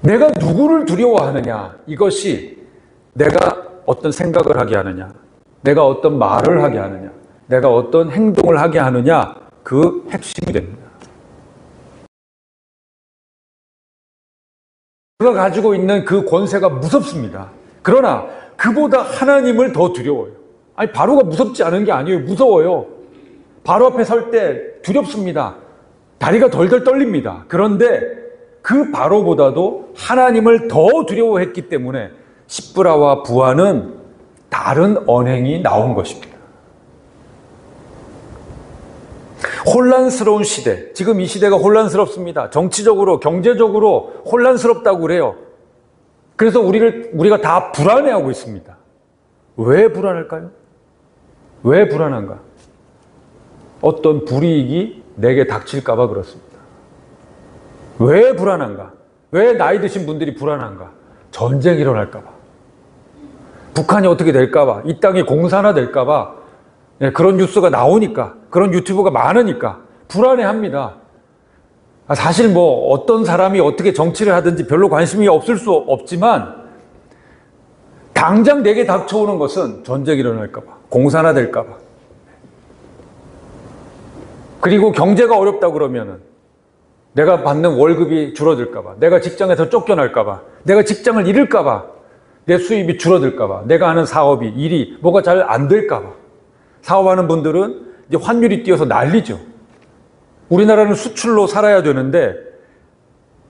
내가 누구를 두려워하느냐? 이것이 내가 어떤 생각을 하게 하느냐? 내가 어떤 말을 하게 하느냐? 내가 어떤 행동을 하게 하느냐? 그 핵심이 됩니다. 그가 가지고 있는 그 권세가 무섭습니다. 그러나 그보다 하나님을 더 두려워요. 아니, 바로가 무섭지 않은 게 아니에요. 무서워요. 바로 앞에 설 때 두렵습니다. 다리가 덜덜 떨립니다. 그런데 그 바로보다도 하나님을 더 두려워했기 때문에 십브라와 부하는 다른 언행이 나온 것입니다. 혼란스러운 시대, 지금 이 시대가 혼란스럽습니다. 정치적으로, 경제적으로 혼란스럽다고 그래요. 그래서 우리가 다 불안해하고 있습니다. 왜 불안할까요? 왜 불안한가? 어떤 불이익이 내게 닥칠까봐 그렇습니다. 왜 불안한가? 왜 나이 드신 분들이 불안한가? 전쟁이 일어날까봐. 북한이 어떻게 될까봐. 이 땅이 공산화 될까봐. 그런 뉴스가 나오니까, 그런 유튜브가 많으니까 불안해합니다. 사실 뭐 어떤 사람이 어떻게 정치를 하든지 별로 관심이 없을 수 없지만 당장 내게 닥쳐오는 것은 전쟁이 일어날까봐, 공산화 될까봐. 그리고 경제가 어렵다 그러면은 내가 받는 월급이 줄어들까봐, 내가 직장에서 쫓겨날까봐, 내가 직장을 잃을까봐, 내 수입이 줄어들까봐, 내가 하는 사업이, 일이 뭐가 잘 안 될까봐. 사업하는 분들은 이제 환율이 뛰어서 난리죠. 우리나라는 수출로 살아야 되는데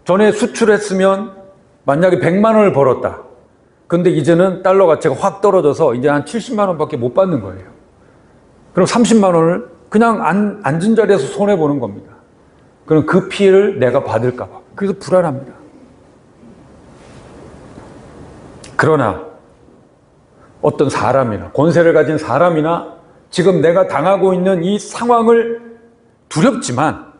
전에 수출했으면 만약에 100만 원을 벌었다. 근데 이제는 달러 가치가 확 떨어져서 이제 한 70만 원밖에 못 받는 거예요. 그럼 30만 원을 그냥 앉은 자리에서 손해보는 겁니다. 그럼 그 피해를 내가 받을까 봐. 그래서 불안합니다. 그러나 어떤 사람이나 권세를 가진 사람이나 지금 내가 당하고 있는 이 상황을 두렵지만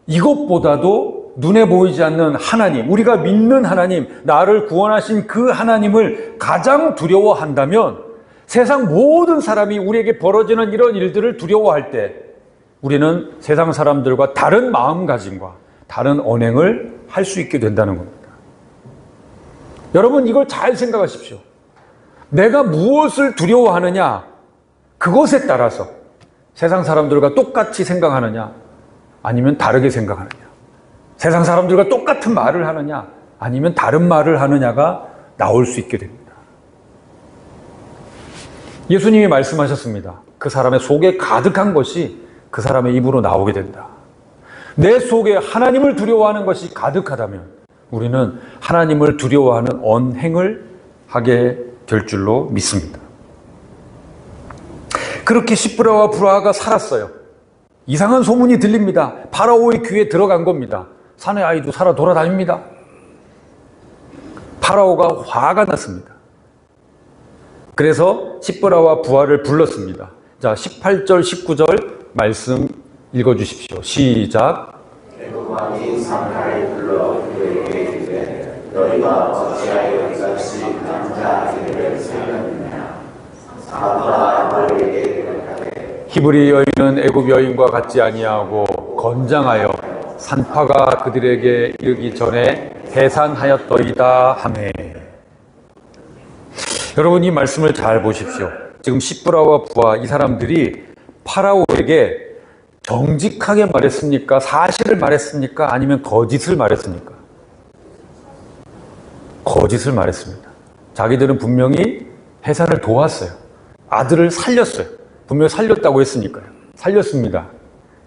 이것보다도 눈에 보이지 않는 하나님, 우리가 믿는 하나님, 나를 구원하신 그 하나님을 가장 두려워한다면 세상 모든 사람이 우리에게 벌어지는 이런 일들을 두려워할 때 우리는 세상 사람들과 다른 마음가짐과 다른 언행을 할 수 있게 된다는 겁니다. 여러분, 이걸 잘 생각하십시오. 내가 무엇을 두려워하느냐, 그것에 따라서 세상 사람들과 똑같이 생각하느냐 아니면 다르게 생각하느냐, 세상 사람들과 똑같은 말을 하느냐 아니면 다른 말을 하느냐가 나올 수 있게 됩니다. 예수님이 말씀하셨습니다. 그 사람의 속에 가득한 것이 그 사람의 입으로 나오게 된다. 내 속에 하나님을 두려워하는 것이 가득하다면 우리는 하나님을 두려워하는 언행을 하게 될 줄로 믿습니다. 그렇게 시브라와 부라가 살았어요. 이상한 소문이 들립니다. 파라오의 귀에 들어간 겁니다. 사내 아이도 살아 돌아다닙니다. 파라오가 화가 났습니다. 그래서 시브라와 부하를 불렀습니다. 자, 18절, 19절 말씀 읽어주십시오. 시작. 애굽 왕이 삼가를 불러 그에게 이르되 너희가 어찌하여 이같이 남자 아이들을 살렸느냐. 삼가가 너희에게 대답하되 히브리 여인은 애굽 여인과 같지 아니하고 건장하여 산파가 그들에게 이르기 전에 해산하였더이다 하매. 여러분, 이 말씀을 잘 보십시오. 지금 시브라와 부하 이 사람들이 파라오에게 정직하게 말했습니까? 사실을 말했습니까? 아니면 거짓을 말했습니까? 거짓을 말했습니다. 자기들은 분명히 해산을 도왔어요. 아들을 살렸어요. 분명히 살렸다고 했으니까요. 살렸습니다.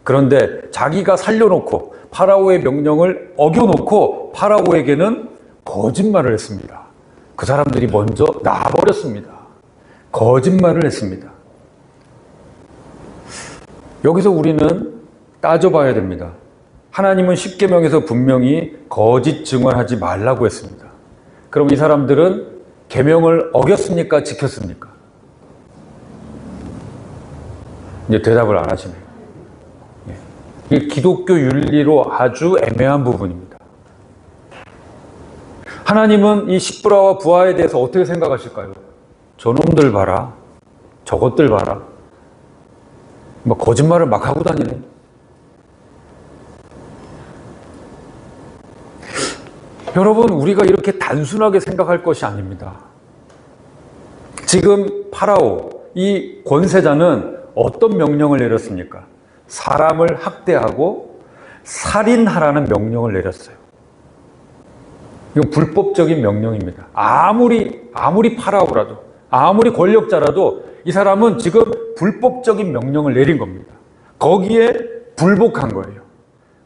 그런데 자기가 살려놓고 파라오의 명령을 어겨놓고 파라오에게는 거짓말을 했습니다. 그 사람들이 먼저 나와버렸습니다. 거짓말을 했습니다. 여기서 우리는 따져봐야 됩니다. 하나님은 십계명에서 분명히 거짓 증언하지 말라고 했습니다. 그럼 이 사람들은 계명을 어겼습니까? 지켰습니까? 이제 대답을 안 하시네요. 이게 기독교 윤리로 아주 애매한 부분입니다. 하나님은 이 시브라와 부하에 대해서 어떻게 생각하실까요? 저놈들 봐라, 저것들 봐라, 뭐 거짓말을 막 하고 다니네. 여러분, 우리가 이렇게 단순하게 생각할 것이 아닙니다. 지금 파라오, 이 권세자는 어떤 명령을 내렸습니까? 사람을 학대하고 살인하라는 명령을 내렸어요. 이건 불법적인 명령입니다. 아무리 파라오라도, 아무리 권력자라도 이 사람은 지금 불법적인 명령을 내린 겁니다. 거기에 불복한 거예요.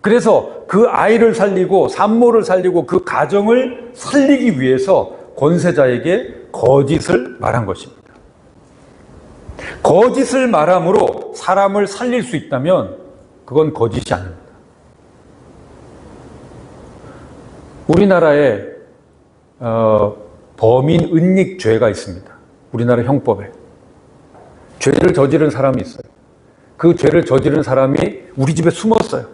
그래서 그 아이를 살리고 산모를 살리고 그 가정을 살리기 위해서 권세자에게 거짓을 말한 것입니다. 거짓을 말함으로 사람을 살릴 수 있다면 그건 거짓이 아닙니다. 우리나라에 범인 은닉죄가 있습니다. 우리나라 형법에. 죄를 저지른 사람이 있어요. 그 죄를 저지른 사람이 우리 집에 숨었어요.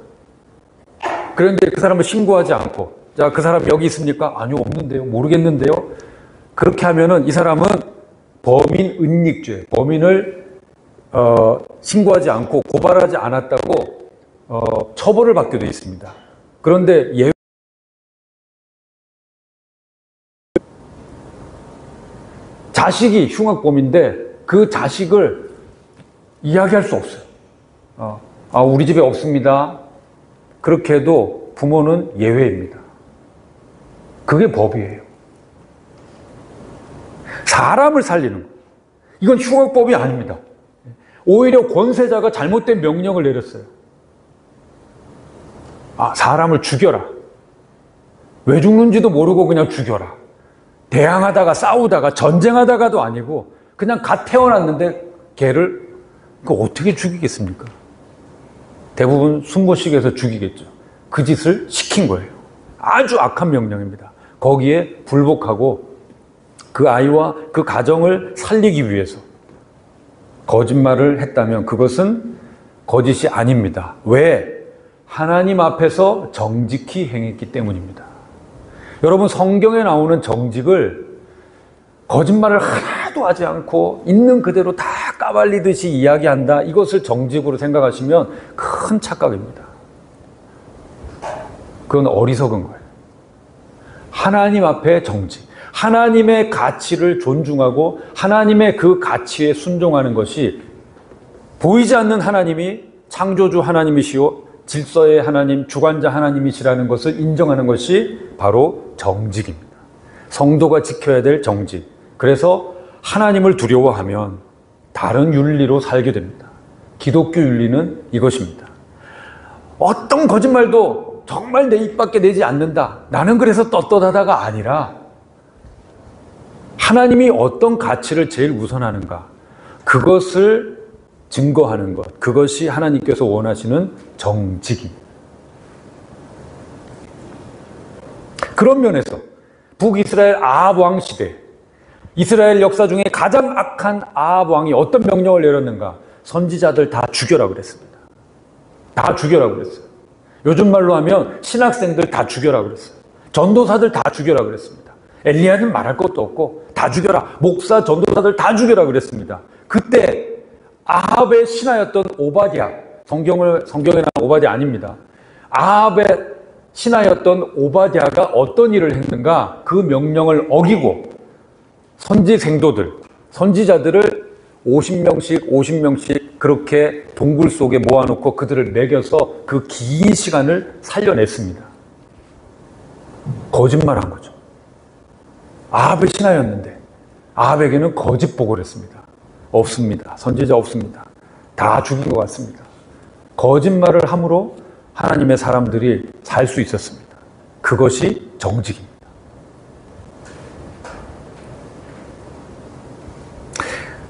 그런데 그 사람을 신고하지 않고, 자, 그 사람 여기 있습니까? 아니요, 없는데요. 모르겠는데요. 그렇게 하면은 이 사람은 범인 은닉죄, 범인을 신고하지 않고 고발하지 않았다고 처벌을 받게 되어 있습니다. 그런데 자식이 흉악범인데 그 자식을 이야기할 수 없어요. 우리 집에 없습니다. 그렇게 해도 부모는 예외입니다. 그게 법이에요. 사람을 살리는 거. 이건 흉악법이 아닙니다. 오히려 권세자가 잘못된 명령을 내렸어요. 사람을 죽여라. 왜 죽는지도 모르고 그냥 죽여라. 대항하다가 싸우다가 전쟁하다가도 아니고 그냥 갓 태어났는데 걔를 어떻게 죽이겠습니까? 대부분 숨모시게해서 죽이겠죠. 그 짓을 시킨 거예요. 아주 악한 명령입니다. 거기에 불복하고 그 아이와 그 가정을 살리기 위해서 거짓말을 했다면 그것은 거짓이 아닙니다. 왜? 하나님 앞에서 정직히 행했기 때문입니다. 여러분, 성경에 나오는 정직을 거짓말을 하나도 하지 않고 있는 그대로 다 까발리듯이 이야기한다, 이것을 정직으로 생각하시면 큰 착각입니다. 그건 어리석은 거예요. 하나님 앞에 정직, 하나님의 가치를 존중하고 하나님의 그 가치에 순종하는 것이, 보이지 않는 하나님이 창조주 하나님이시오 질서의 하나님, 주관자 하나님이시라는 것을 인정하는 것이 바로 정직입니다. 성도가 지켜야 될 정직. 그래서 하나님을 두려워하면 다른 윤리로 살게 됩니다. 기독교 윤리는 이것입니다. 어떤 거짓말도 정말 내 입 밖에 내지 않는다, 나는 그래서 떳떳하다가 아니라 하나님이 어떤 가치를 제일 우선하는가, 그것을 증거하는 것, 그것이 하나님께서 원하시는 정직입니다. 그런 면에서 북이스라엘 아합 왕 시대, 이스라엘 역사 중에 가장 악한 아합 왕이 어떤 명령을 내렸는가? 선지자들 다 죽여라 그랬습니다. 다 죽여라 그랬어요. 요즘 말로 하면 신학생들 다 죽여라 그랬어요. 전도사들 다 죽여라 그랬습니다. 엘리야는 말할 것도 없고 다 죽여라. 목사, 전도사들 다 죽여라 그랬습니다. 그때 아합의 신하였던 오바댜, 성경에 나온 오바댜 아닙니다. 아합의 신하였던 오바댜가 어떤 일을 했는가? 그 명령을 어기고 선지생도들, 선지자들을 50명씩 그렇게 동굴 속에 모아놓고 그들을 먹여서 그 긴 시간을 살려냈습니다. 거짓말한 거죠. 아합의 신하였는데 아합에게는 거짓 보고를 했습니다. 없습니다. 선지자 없습니다. 다 죽인 것 같습니다. 거짓말을 함으로 하나님의 사람들이 살 수 있었습니다. 그것이 정직입니다.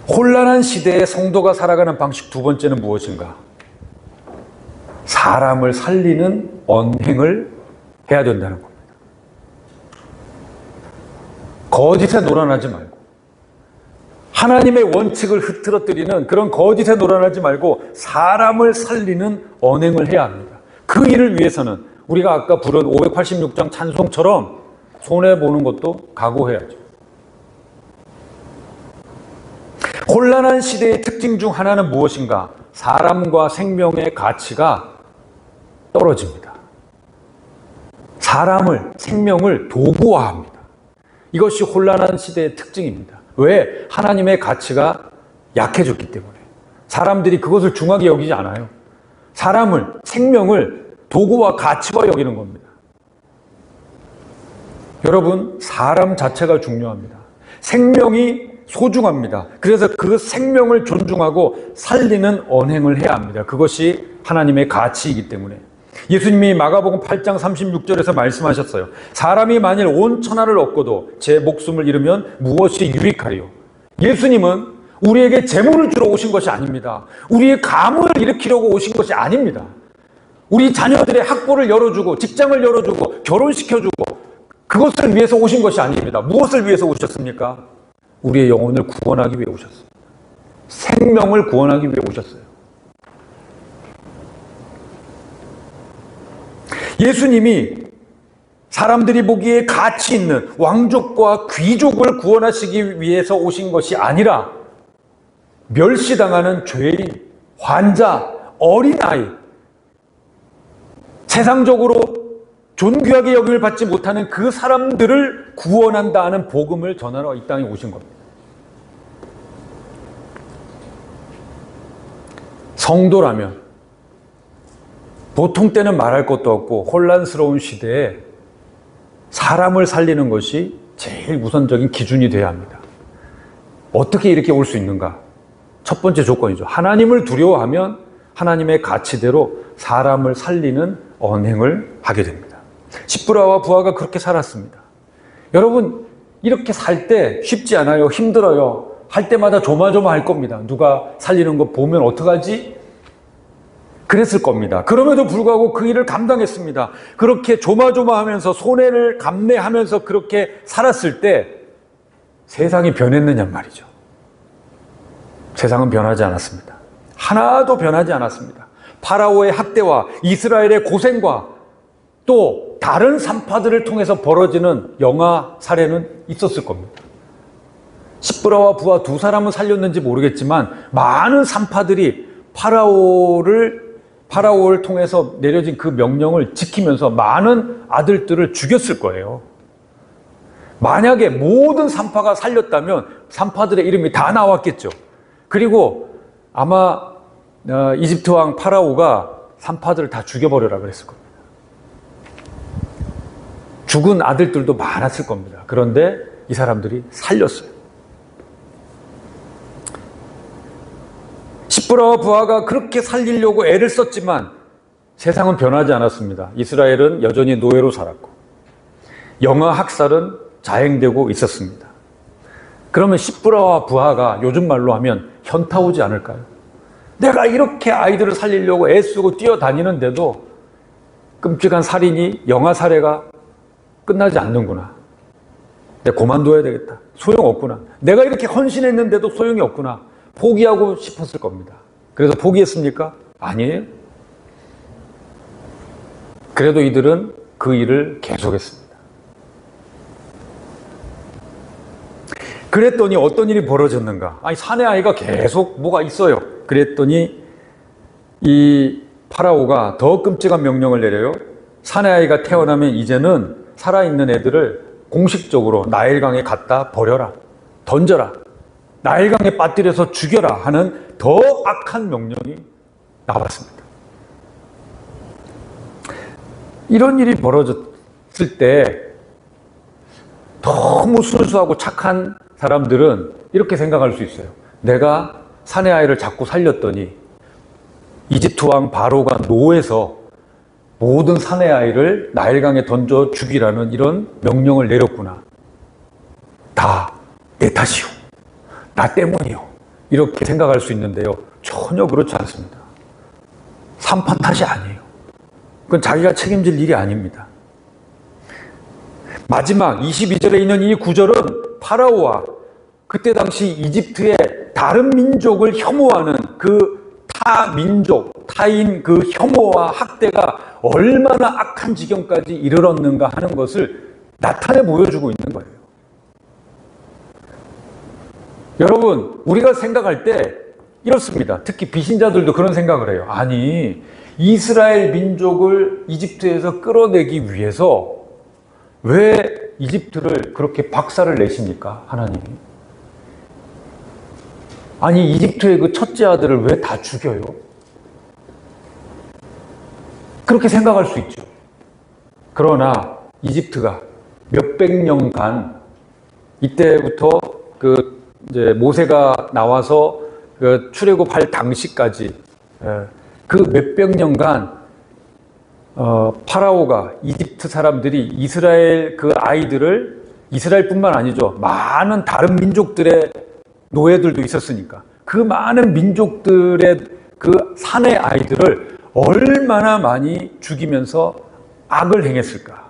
혼란한 시대에 성도가 살아가는 방식 두 번째는 무엇인가? 사람을 살리는 언행을 해야 된다는 겁니다. 거짓에 노란하지 말고, 하나님의 원칙을 흐트러뜨리는 그런 거짓에 노란하지 말고 사람을 살리는 언행을 해야 합니다. 그 일을 위해서는 우리가 아까 부른 586장 찬송처럼 손해보는 것도 각오해야죠. 혼란한 시대의 특징 중 하나는 무엇인가? 사람과 생명의 가치가 떨어집니다. 사람을, 생명을 도구화합니다. 이것이 혼란한 시대의 특징입니다. 왜? 하나님의 가치가 약해졌기 때문에. 사람들이 그것을 중하게 여기지 않아요. 사람을, 생명을 도구와 가치와 여기는 겁니다. 여러분, 사람 자체가 중요합니다. 생명이 소중합니다. 그래서 그 생명을 존중하고 살리는 언행을 해야 합니다. 그것이 하나님의 가치이기 때문에. 예수님이 마가복음 8장 36절에서 말씀하셨어요. 사람이 만일 온 천하를 얻고도 제 목숨을 잃으면 무엇이 유익하리요? 예수님은 우리에게 재물을 주러 오신 것이 아닙니다. 우리의 가문을 일으키려고 오신 것이 아닙니다. 우리 자녀들의 학보를 열어주고 직장을 열어주고 결혼시켜주고 그것을 위해서 오신 것이 아닙니다. 무엇을 위해서 오셨습니까? 우리의 영혼을 구원하기 위해 오셨어요. 생명을 구원하기 위해 오셨어요. 예수님이 사람들이 보기에 가치 있는 왕족과 귀족을 구원하시기 위해서 오신 것이 아니라 멸시당하는 죄인, 환자, 어린아이, 세상적으로 존귀하게 여김을 받지 못하는 그 사람들을 구원한다 하는 복음을 전하러 이 땅에 오신 겁니다. 성도라면 보통 때는 말할 것도 없고 혼란스러운 시대에 사람을 살리는 것이 제일 우선적인 기준이 되어야 합니다. 어떻게 이렇게 올 수 있는가? 첫 번째 조건이죠. 하나님을 두려워하면 하나님의 가치대로 사람을 살리는 언행을 하게 됩니다. 십부라와 부하가 그렇게 살았습니다. 여러분, 이렇게 살 때 쉽지 않아요. 힘들어요. 할 때마다 조마조마할 겁니다. 누가 살리는 거 보면 어떡하지? 그랬을 겁니다. 그럼에도 불구하고 그 일을 감당했습니다. 그렇게 조마조마하면서 손해를 감내하면서 그렇게 살았을 때 세상이 변했느냐 말이죠. 세상은 변하지 않았습니다. 하나도 변하지 않았습니다. 파라오의 학대와 이스라엘의 고생과 또 다른 산파들을 통해서 벌어지는 영아 사례는 있었을 겁니다. 십브라와 부하 두 사람은 살렸는지 모르겠지만 많은 산파들이 파라오를 통해서 내려진 그 명령을 지키면서 많은 아들들을 죽였을 거예요. 만약에 모든 산파가 살렸다면 산파들의 이름이 다 나왔겠죠. 그리고 아마 이집트 왕 파라오가 산파들을 다 죽여버려라 그랬을 겁니다. 죽은 아들들도 많았을 겁니다. 그런데 이 사람들이 살렸어요. 십브라와 부하가 그렇게 살리려고 애를 썼지만 세상은 변하지 않았습니다. 이스라엘은 여전히 노예로 살았고 영아 학살은 자행되고 있었습니다. 그러면 십브라와 부하가 요즘 말로 하면 현타 오지 않을까요? 내가 이렇게 아이들을 살리려고 애쓰고 뛰어다니는데도 끔찍한 살인이 영아 살해가 끝나지 않는구나. 내가 그만둬야 되겠다. 소용없구나. 내가 이렇게 헌신했는데도 소용이 없구나. 포기하고 싶었을 겁니다. 그래서 포기했습니까? 아니에요. 그래도 이들은 그 일을 계속했습니다. 그랬더니 어떤 일이 벌어졌는가? 아니, 사내 아이가 계속 뭐가 있어요. 그랬더니 이 파라오가 더 끔찍한 명령을 내려요. 사내 아이가 태어나면 이제는 살아있는 애들을 공식적으로 나일강에 갖다 버려라. 던져라. 나일강에 빠뜨려서 죽여라 하는 더 악한 명령이 나왔습니다. 이런 일이 벌어졌을 때 너무 순수하고 착한 사람들은 이렇게 생각할 수 있어요. 내가 사내 아이를 자꾸 살렸더니 이집트 왕 바로가 노해서 모든 사내 아이를 나일강에 던져 죽이라는 이런 명령을 내렸구나. 다 내 탓이요. 나 때문이요. 이렇게 생각할 수 있는데요. 전혀 그렇지 않습니다. 산파 탓이 아니에요. 그건 자기가 책임질 일이 아닙니다. 마지막 22절에 있는 이 구절은 파라오와 그때 당시 이집트의 다른 민족을 혐오하는 그 타민족, 타인 그 혐오와 학대가 얼마나 악한 지경까지 이르렀는가 하는 것을 나타내 보여주고 있는 거예요. 여러분, 우리가 생각할 때 이렇습니다. 특히 비신자들도 그런 생각을 해요. 아니, 이스라엘 민족을 이집트에서 끌어내기 위해서 왜 이집트를 그렇게 박살을 내십니까? 하나님이. 아니, 이집트의 그 첫째 아들을 왜 다 죽여요? 그렇게 생각할 수 있죠. 그러나 이집트가 몇백 년간 이때부터 이제 모세가 나와서 출애굽할 당시까지 그 몇백 년간 파라오가 이집트 사람들이 이스라엘 그 아이들을 이스라엘뿐만 아니죠. 많은 다른 민족들의 노예들도 있었으니까 그 많은 민족들의 그 사내 아이들을 얼마나 많이 죽이면서 악을 행했을까?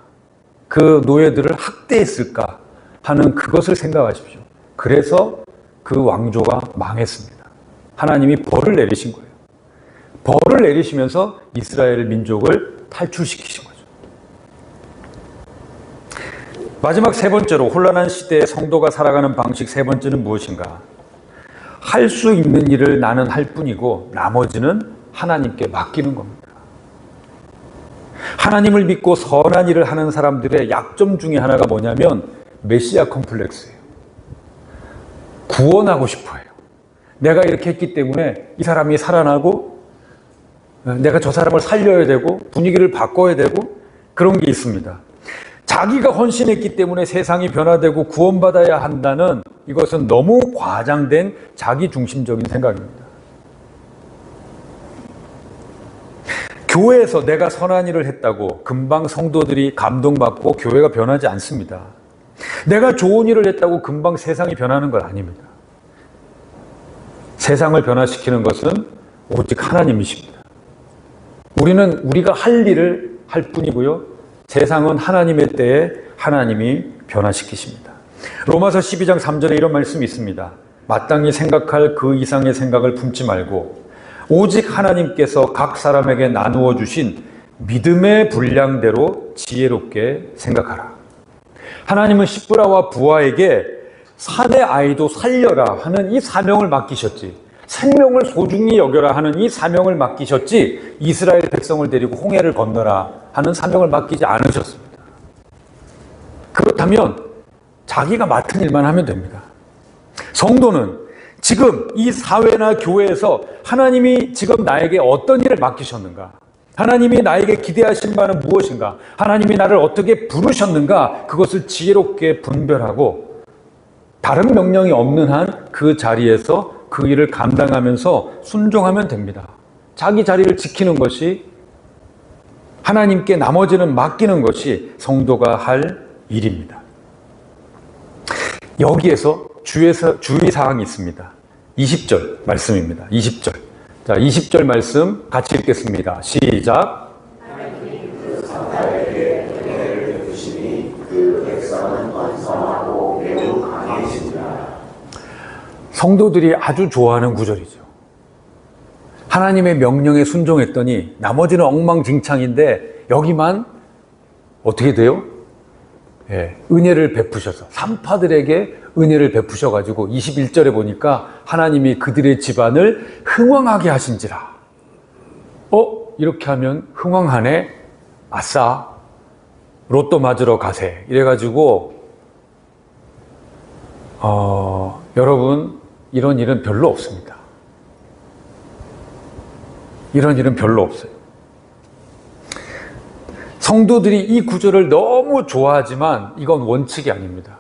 그 노예들을 학대했을까? 하는 그것을 생각하십시오. 그래서 그 왕조가 망했습니다. 하나님이 벌을 내리신 거예요. 벌을 내리시면서 이스라엘 민족을 탈출시키신 거죠. 마지막 세 번째로 혼란한 시대에 성도가 살아가는 방식 세 번째는 무엇인가? 할 수 있는 일을 나는 할 뿐이고 나머지는 하나님께 맡기는 겁니다. 하나님을 믿고 선한 일을 하는 사람들의 약점 중에 하나가 뭐냐면 메시아 컴플렉스예요. 구원하고 싶어요. 내가 이렇게 했기 때문에 이 사람이 살아나고 내가 저 사람을 살려야 되고 분위기를 바꿔야 되고 그런 게 있습니다. 자기가 헌신했기 때문에 세상이 변화되고 구원받아야 한다는 이것은 너무 과장된 자기중심적인 생각입니다. 교회에서 내가 선한 일을 했다고 금방 성도들이 감동받고 교회가 변하지 않습니다. 내가 좋은 일을 했다고 금방 세상이 변하는 건 아닙니다. 세상을 변화시키는 것은 오직 하나님이십니다. 우리는 우리가 할 일을 할 뿐이고요. 세상은 하나님의 때에 하나님이 변화시키십니다. 로마서 12장 3절에 이런 말씀이 있습니다. 마땅히 생각할 그 이상의 생각을 품지 말고 오직 하나님께서 각 사람에게 나누어 주신 믿음의 분량대로 지혜롭게 생각하라. 하나님은 시브라와 부하에게 사내 아이도 살려라 하는 이 사명을 맡기셨지, 생명을 소중히 여겨라 하는 이 사명을 맡기셨지, 이스라엘 백성을 데리고 홍해를 건너라 하는 사명을 맡기지 않으셨습니다. 그렇다면 자기가 맡은 일만 하면 됩니다. 성도는 지금 이 사회나 교회에서 하나님이 지금 나에게 어떤 일을 맡기셨는가, 하나님이 나에게 기대하신 바는 무엇인가, 하나님이 나를 어떻게 부르셨는가, 그것을 지혜롭게 분별하고 다른 명령이 없는 한 그 자리에서 그 일을 감당하면서 순종하면 됩니다. 자기 자리를 지키는 것이, 하나님께 나머지는 맡기는 것이 성도가 할 일입니다. 여기에서 주의사항이 있습니다. 20절 말씀입니다. 20절. 자, 20절 말씀 같이 읽겠습니다. 시작. 하나님이 그 사람에게 은혜를 베푸시니 그 백성은 번성하고 매우 강해지니라. 성도들이 아주 좋아하는 구절이죠. 하나님의 명령에 순종했더니 나머지는 엉망진창인데 여기만 어떻게 돼요? 은혜를 베푸셔서, 산파들에게 은혜를 베푸셔가지고 21절에 보니까 하나님이 그들의 집안을 흥왕하게 하신지라. 이렇게 하면 흥왕하네, 아싸, 로또 맞으러 가세. 이래가지고 여러분, 이런 일은 별로 없습니다. 이런 일은 별로 없어요. 성도들이 이 구절을 너무 좋아하지만 이건 원칙이 아닙니다.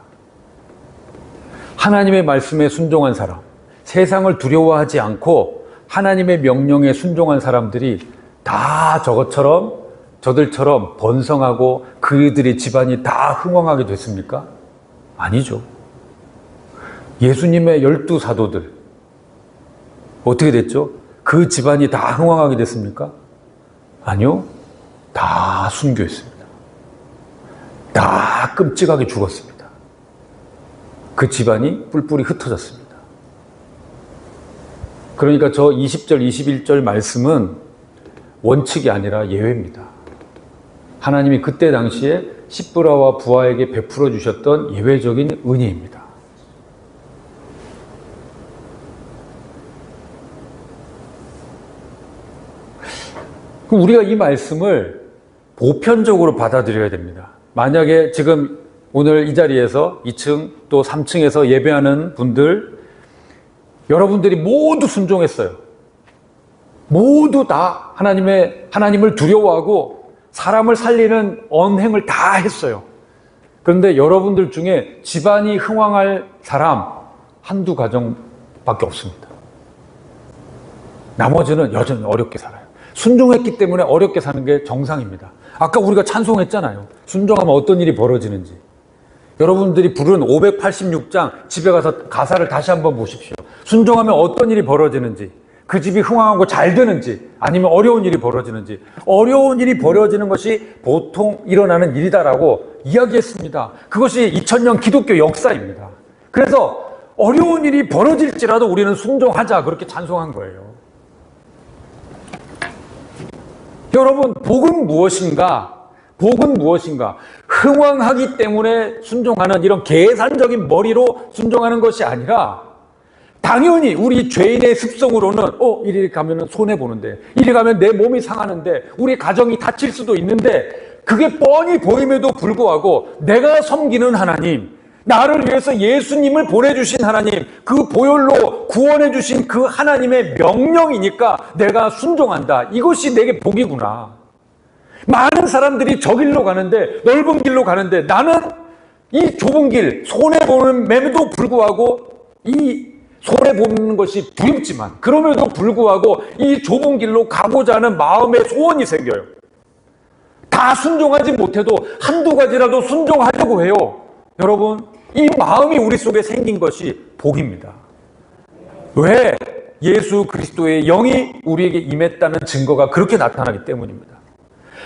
하나님의 말씀에 순종한 사람, 세상을 두려워하지 않고 하나님의 명령에 순종한 사람들이 다 저들처럼 번성하고 그들의 집안이 다 흥왕하게 됐습니까? 아니죠. 예수님의 12사도들 어떻게 됐죠? 그 집안이 다 흥왕하게 됐습니까? 아니요. 다 순교했습니다. 다 끔찍하게 죽었습니다. 그 집안이 뿔뿔이 흩어졌습니다. 그러니까 저 20절, 21절 말씀은 원칙이 아니라 예외입니다. 하나님이 그때 당시에 시브라와 부하에게 베풀어 주셨던 예외적인 은혜입니다. 그럼 우리가 이 말씀을 보편적으로 받아들여야 됩니다. 만약에 지금 오늘 이 자리에서 2층 또 3층에서 예배하는 분들, 여러분들이 모두 순종했어요. 모두 다 하나님을 두려워하고 사람을 살리는 언행을 다 했어요. 그런데 여러분들 중에 집안이 흥왕할 사람 한두 가정밖에 없습니다. 나머지는 여전히 어렵게 살아요. 순종했기 때문에 어렵게 사는 게 정상입니다. 아까 우리가 찬송했잖아요. 순종하면 어떤 일이 벌어지는지. 여러분들이 부른 586장 집에 가서 가사를 다시 한번 보십시오. 순종하면 어떤 일이 벌어지는지, 그 집이 흥왕하고 잘 되는지, 아니면 어려운 일이 벌어지는지. 어려운 일이 벌어지는 것이 보통 일어나는 일이다라고 이야기했습니다. 그것이 2000년 기독교 역사입니다. 그래서 어려운 일이 벌어질지라도 우리는 순종하자, 그렇게 찬송한 거예요. 여러분, 복은 무엇인가? 복은 무엇인가? 흥왕하기 때문에 순종하는 이런 계산적인 머리로 순종하는 것이 아니라, 당연히 우리 죄인의 습성으로는 이리 가면 손해보는데, 이리 가면 내 몸이 상하는데, 우리 가정이 다칠 수도 있는데, 그게 뻔히 보임에도 불구하고 내가 섬기는 하나님, 나를 위해서 예수님을 보내주신 하나님, 그 보혈로 구원해 주신 그 하나님의 명령이니까 내가 순종한다. 이것이 내게 복이구나. 많은 사람들이 저 길로 가는데, 넓은 길로 가는데, 나는 이 좁은 길, 손해보는 맴에도 불구하고, 이 손해보는 것이 두렵지만 그럼에도 불구하고 이 좁은 길로 가고자 하는 마음의 소원이 생겨요. 다 순종하지 못해도 한두 가지라도 순종하려고 해요. 여러분, 이 마음이 우리 속에 생긴 것이 복입니다. 왜? 예수 그리스도의 영이 우리에게 임했다는 증거가 그렇게 나타나기 때문입니다.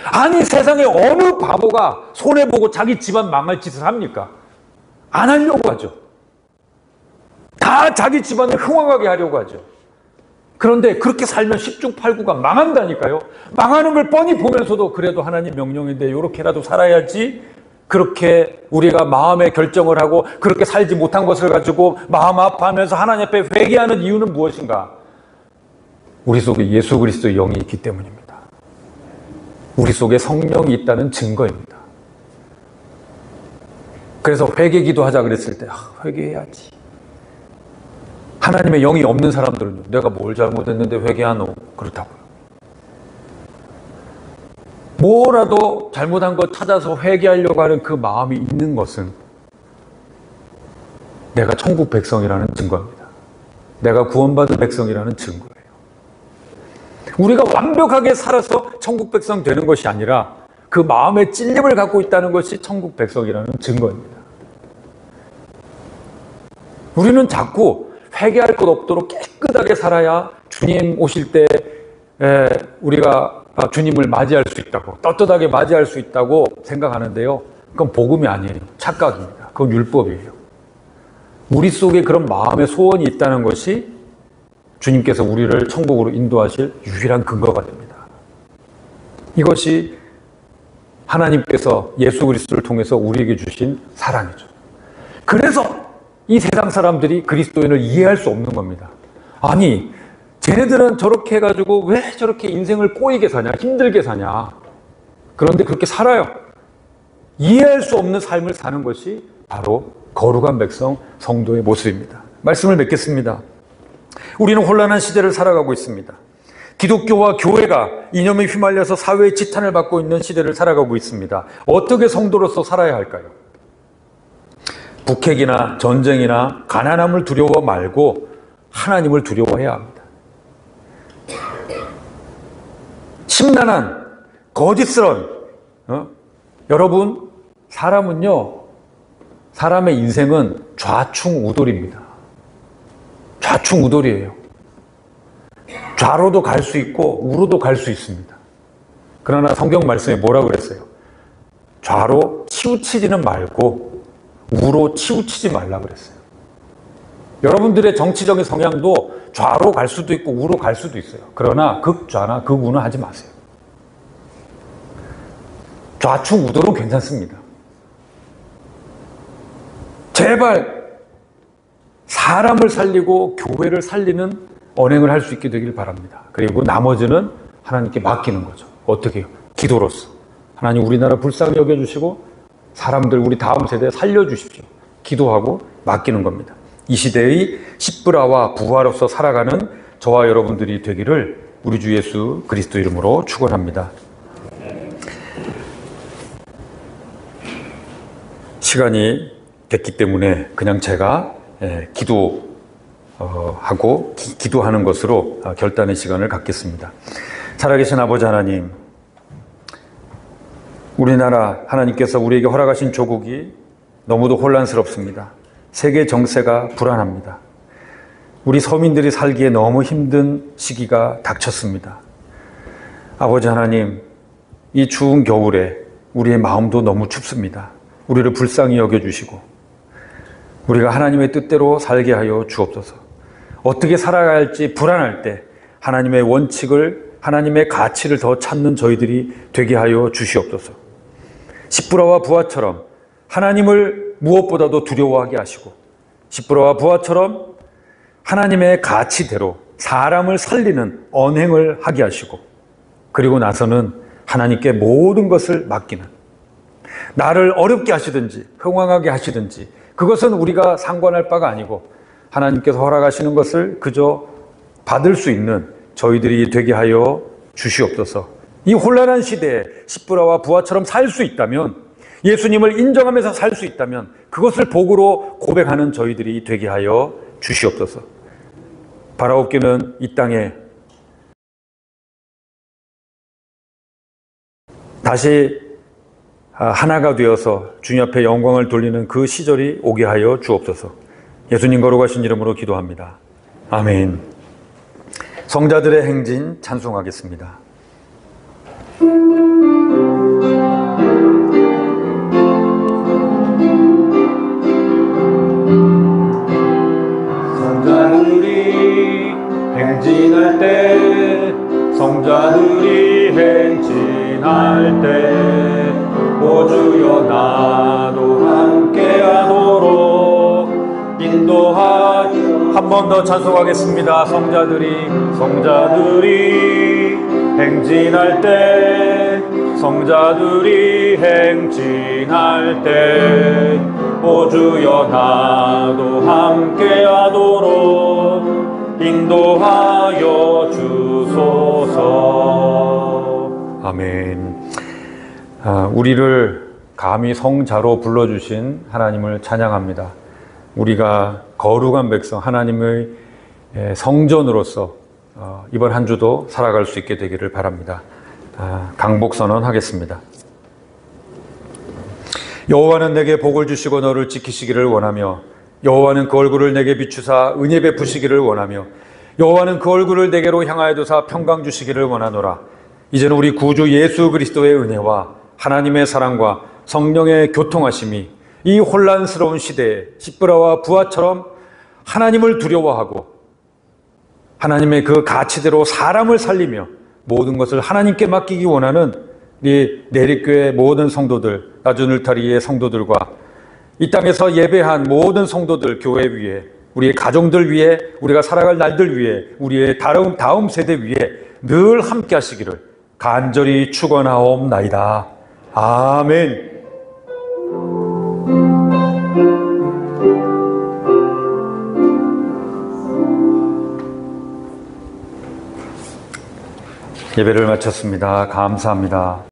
아니, 세상에 어느 바보가 손해보고 자기 집안 망할 짓을 합니까? 안 하려고 하죠. 다 자기 집안을 흥왕하게 하려고 하죠. 그런데 그렇게 살면 10중 8구가 망한다니까요. 망하는 걸 뻔히 보면서도 그래도 하나님 명령인데 이렇게라도 살아야지, 그렇게 우리가 마음의 결정을 하고 그렇게 살지 못한 것을 가지고 마음 아파하면서 하나님 앞에 회개하는 이유는 무엇인가? 우리 속에 예수 그리스도의 영이 있기 때문입니다. 우리 속에 성령이 있다는 증거입니다. 그래서 회개 기도하자 그랬을 때 회개해야지. 하나님의 영이 없는 사람들은요, 내가 뭘 잘못했는데 회개하노? 그렇다고요. 뭐라도 잘못한 것 찾아서 회개하려고 하는 그 마음이 있는 것은 내가 천국 백성이라는 증거입니다. 내가 구원받은 백성이라는 증거예요. 우리가 완벽하게 살아서 천국 백성 되는 것이 아니라 그 마음의 찔림을 갖고 있다는 것이 천국 백성이라는 증거입니다. 우리는 자꾸 회개할 것 없도록 깨끗하게 살아야 주님 오실 때 우리가 주님을 맞이할 수 있다고, 떳떳하게 맞이할 수 있다고 생각하는데요. 그건 복음이 아니에요. 착각입니다. 그건 율법이에요. 우리 속에 그런 마음의 소원이 있다는 것이 주님께서 우리를 천국으로 인도하실 유일한 근거가 됩니다. 이것이 하나님께서 예수 그리스도를 통해서 우리에게 주신 사랑이죠. 그래서 이 세상 사람들이 그리스도인을 이해할 수 없는 겁니다. 아니, 쟤네들은 저렇게 해가지고 왜 저렇게 인생을 꼬이게 사냐, 힘들게 사냐. 그런데 그렇게 살아요. 이해할 수 없는 삶을 사는 것이 바로 거룩한 백성, 성도의 모습입니다. 말씀을 맺겠습니다. 우리는 혼란한 시대를 살아가고 있습니다. 기독교와 교회가 이념에 휘말려서 사회의 지탄을 받고 있는 시대를 살아가고 있습니다. 어떻게 성도로서 살아야 할까요? 북핵이나 전쟁이나 가난함을 두려워 말고 하나님을 두려워해야 합니다. 심란한, 거짓스러운, 여러분, 사람의 인생은 좌충우돌입니다. 좌충우돌이에요. 좌로도 갈 수 있고 우로도 갈 수 있습니다. 그러나 성경 말씀에 뭐라고 그랬어요? 좌로 치우치지는 말고 우로 치우치지 말라고 그랬어요. 여러분들의 정치적인 성향도 좌로 갈 수도 있고 우로 갈 수도 있어요. 그러나 극좌나 극우는 하지 마세요. 좌충우돌은 괜찮습니다. 제발 사람을 살리고 교회를 살리는 언행을 할 수 있게 되길 바랍니다. 그리고 나머지는 하나님께 맡기는 거죠. 어떻게 해요? 기도로서. 하나님, 우리나라 불쌍히 여겨주시고 사람들, 우리 다음 세대에 살려주십시오. 기도하고 맡기는 겁니다. 이 시대의 십부라와 부하로서 살아가는 저와 여러분들이 되기를 우리 주 예수 그리스도 이름으로 축원합니다. 시간이 됐기 때문에 그냥 제가 기도하는 것으로 결단의 시간을 갖겠습니다. 살아계신 아버지 하나님, 우리나라 하나님께서 우리에게 허락하신 조국이 너무도 혼란스럽습니다. 세계 정세가 불안합니다. 우리 서민들이 살기에 너무 힘든 시기가 닥쳤습니다. 아버지 하나님, 이 추운 겨울에 우리의 마음도 너무 춥습니다. 우리를 불쌍히 여겨주시고 우리가 하나님의 뜻대로 살게 하여 주옵소서. 어떻게 살아가야 할지 불안할 때 하나님의 원칙을, 하나님의 가치를 더 찾는 저희들이 되게 하여 주시옵소서. 십부라와 부하처럼 하나님을 무엇보다도 두려워하게 하시고, 십부라와 부하처럼 하나님의 가치대로 사람을 살리는 언행을 하게 하시고, 그리고 나서는 하나님께 모든 것을 맡기는, 나를 어렵게 하시든지 흥황하게 하시든지 그것은 우리가 상관할 바가 아니고 하나님께서 허락하시는 것을 그저 받을 수 있는 저희들이 되게 하여 주시옵소서. 이 혼란한 시대에 십부라와 부하처럼 살 수 있다면, 예수님을 인정하면서 살 수 있다면 그것을 복으로 고백하는 저희들이 되게 하여 주시옵소서. 바라옵기는 이 땅에 다시 하나가 되어서 주님 앞에 영광을 돌리는 그 시절이 오게 하여 주옵소서. 예수님 거룩하신 이름으로 기도합니다. 아멘. 성자들의 행진 찬송하겠습니다. 성자들이 행진할 행진할 때 오 주여 나도 함께하도록 인도하여. 한 번 더 찬송하겠습니다. 성자들이 행진할 때, 성자들이 행진할 때 오 주여 나도 함께하도록 인도하여 주소서. 아멘. 우리를 감히 성자로 불러주신 하나님을 찬양합니다. 우리가 거룩한 백성, 하나님의 성전으로서 이번 한 주도 살아갈 수 있게 되기를 바랍니다. 강복선언 하겠습니다. 여호와는 내게 복을 주시고 너를 지키시기를 원하며, 여호와는 그 얼굴을 내게 비추사 은혜 베푸시기를 원하며, 여호와는 그 얼굴을 내게로 향하여 두사 평강 주시기를 원하노라. 이제는 우리 구주 예수 그리스도의 은혜와 하나님의 사랑과 성령의 교통하심이 이 혼란스러운 시대에 시브라와 부하처럼 하나님을 두려워하고 하나님의 그 가치대로 사람을 살리며 모든 것을 하나님께 맡기기 원하는 이 내립교회 모든 성도들, 나주늘타리의 성도들과 이 땅에서 예배한 모든 성도들, 교회 위에, 우리의 가정들 위에, 우리가 살아갈 날들 위에, 우리의 다음 세대 위에 늘 함께 하시기를 간절히 축원하옵나이다. 아멘. 예배를 마쳤습니다. 감사합니다.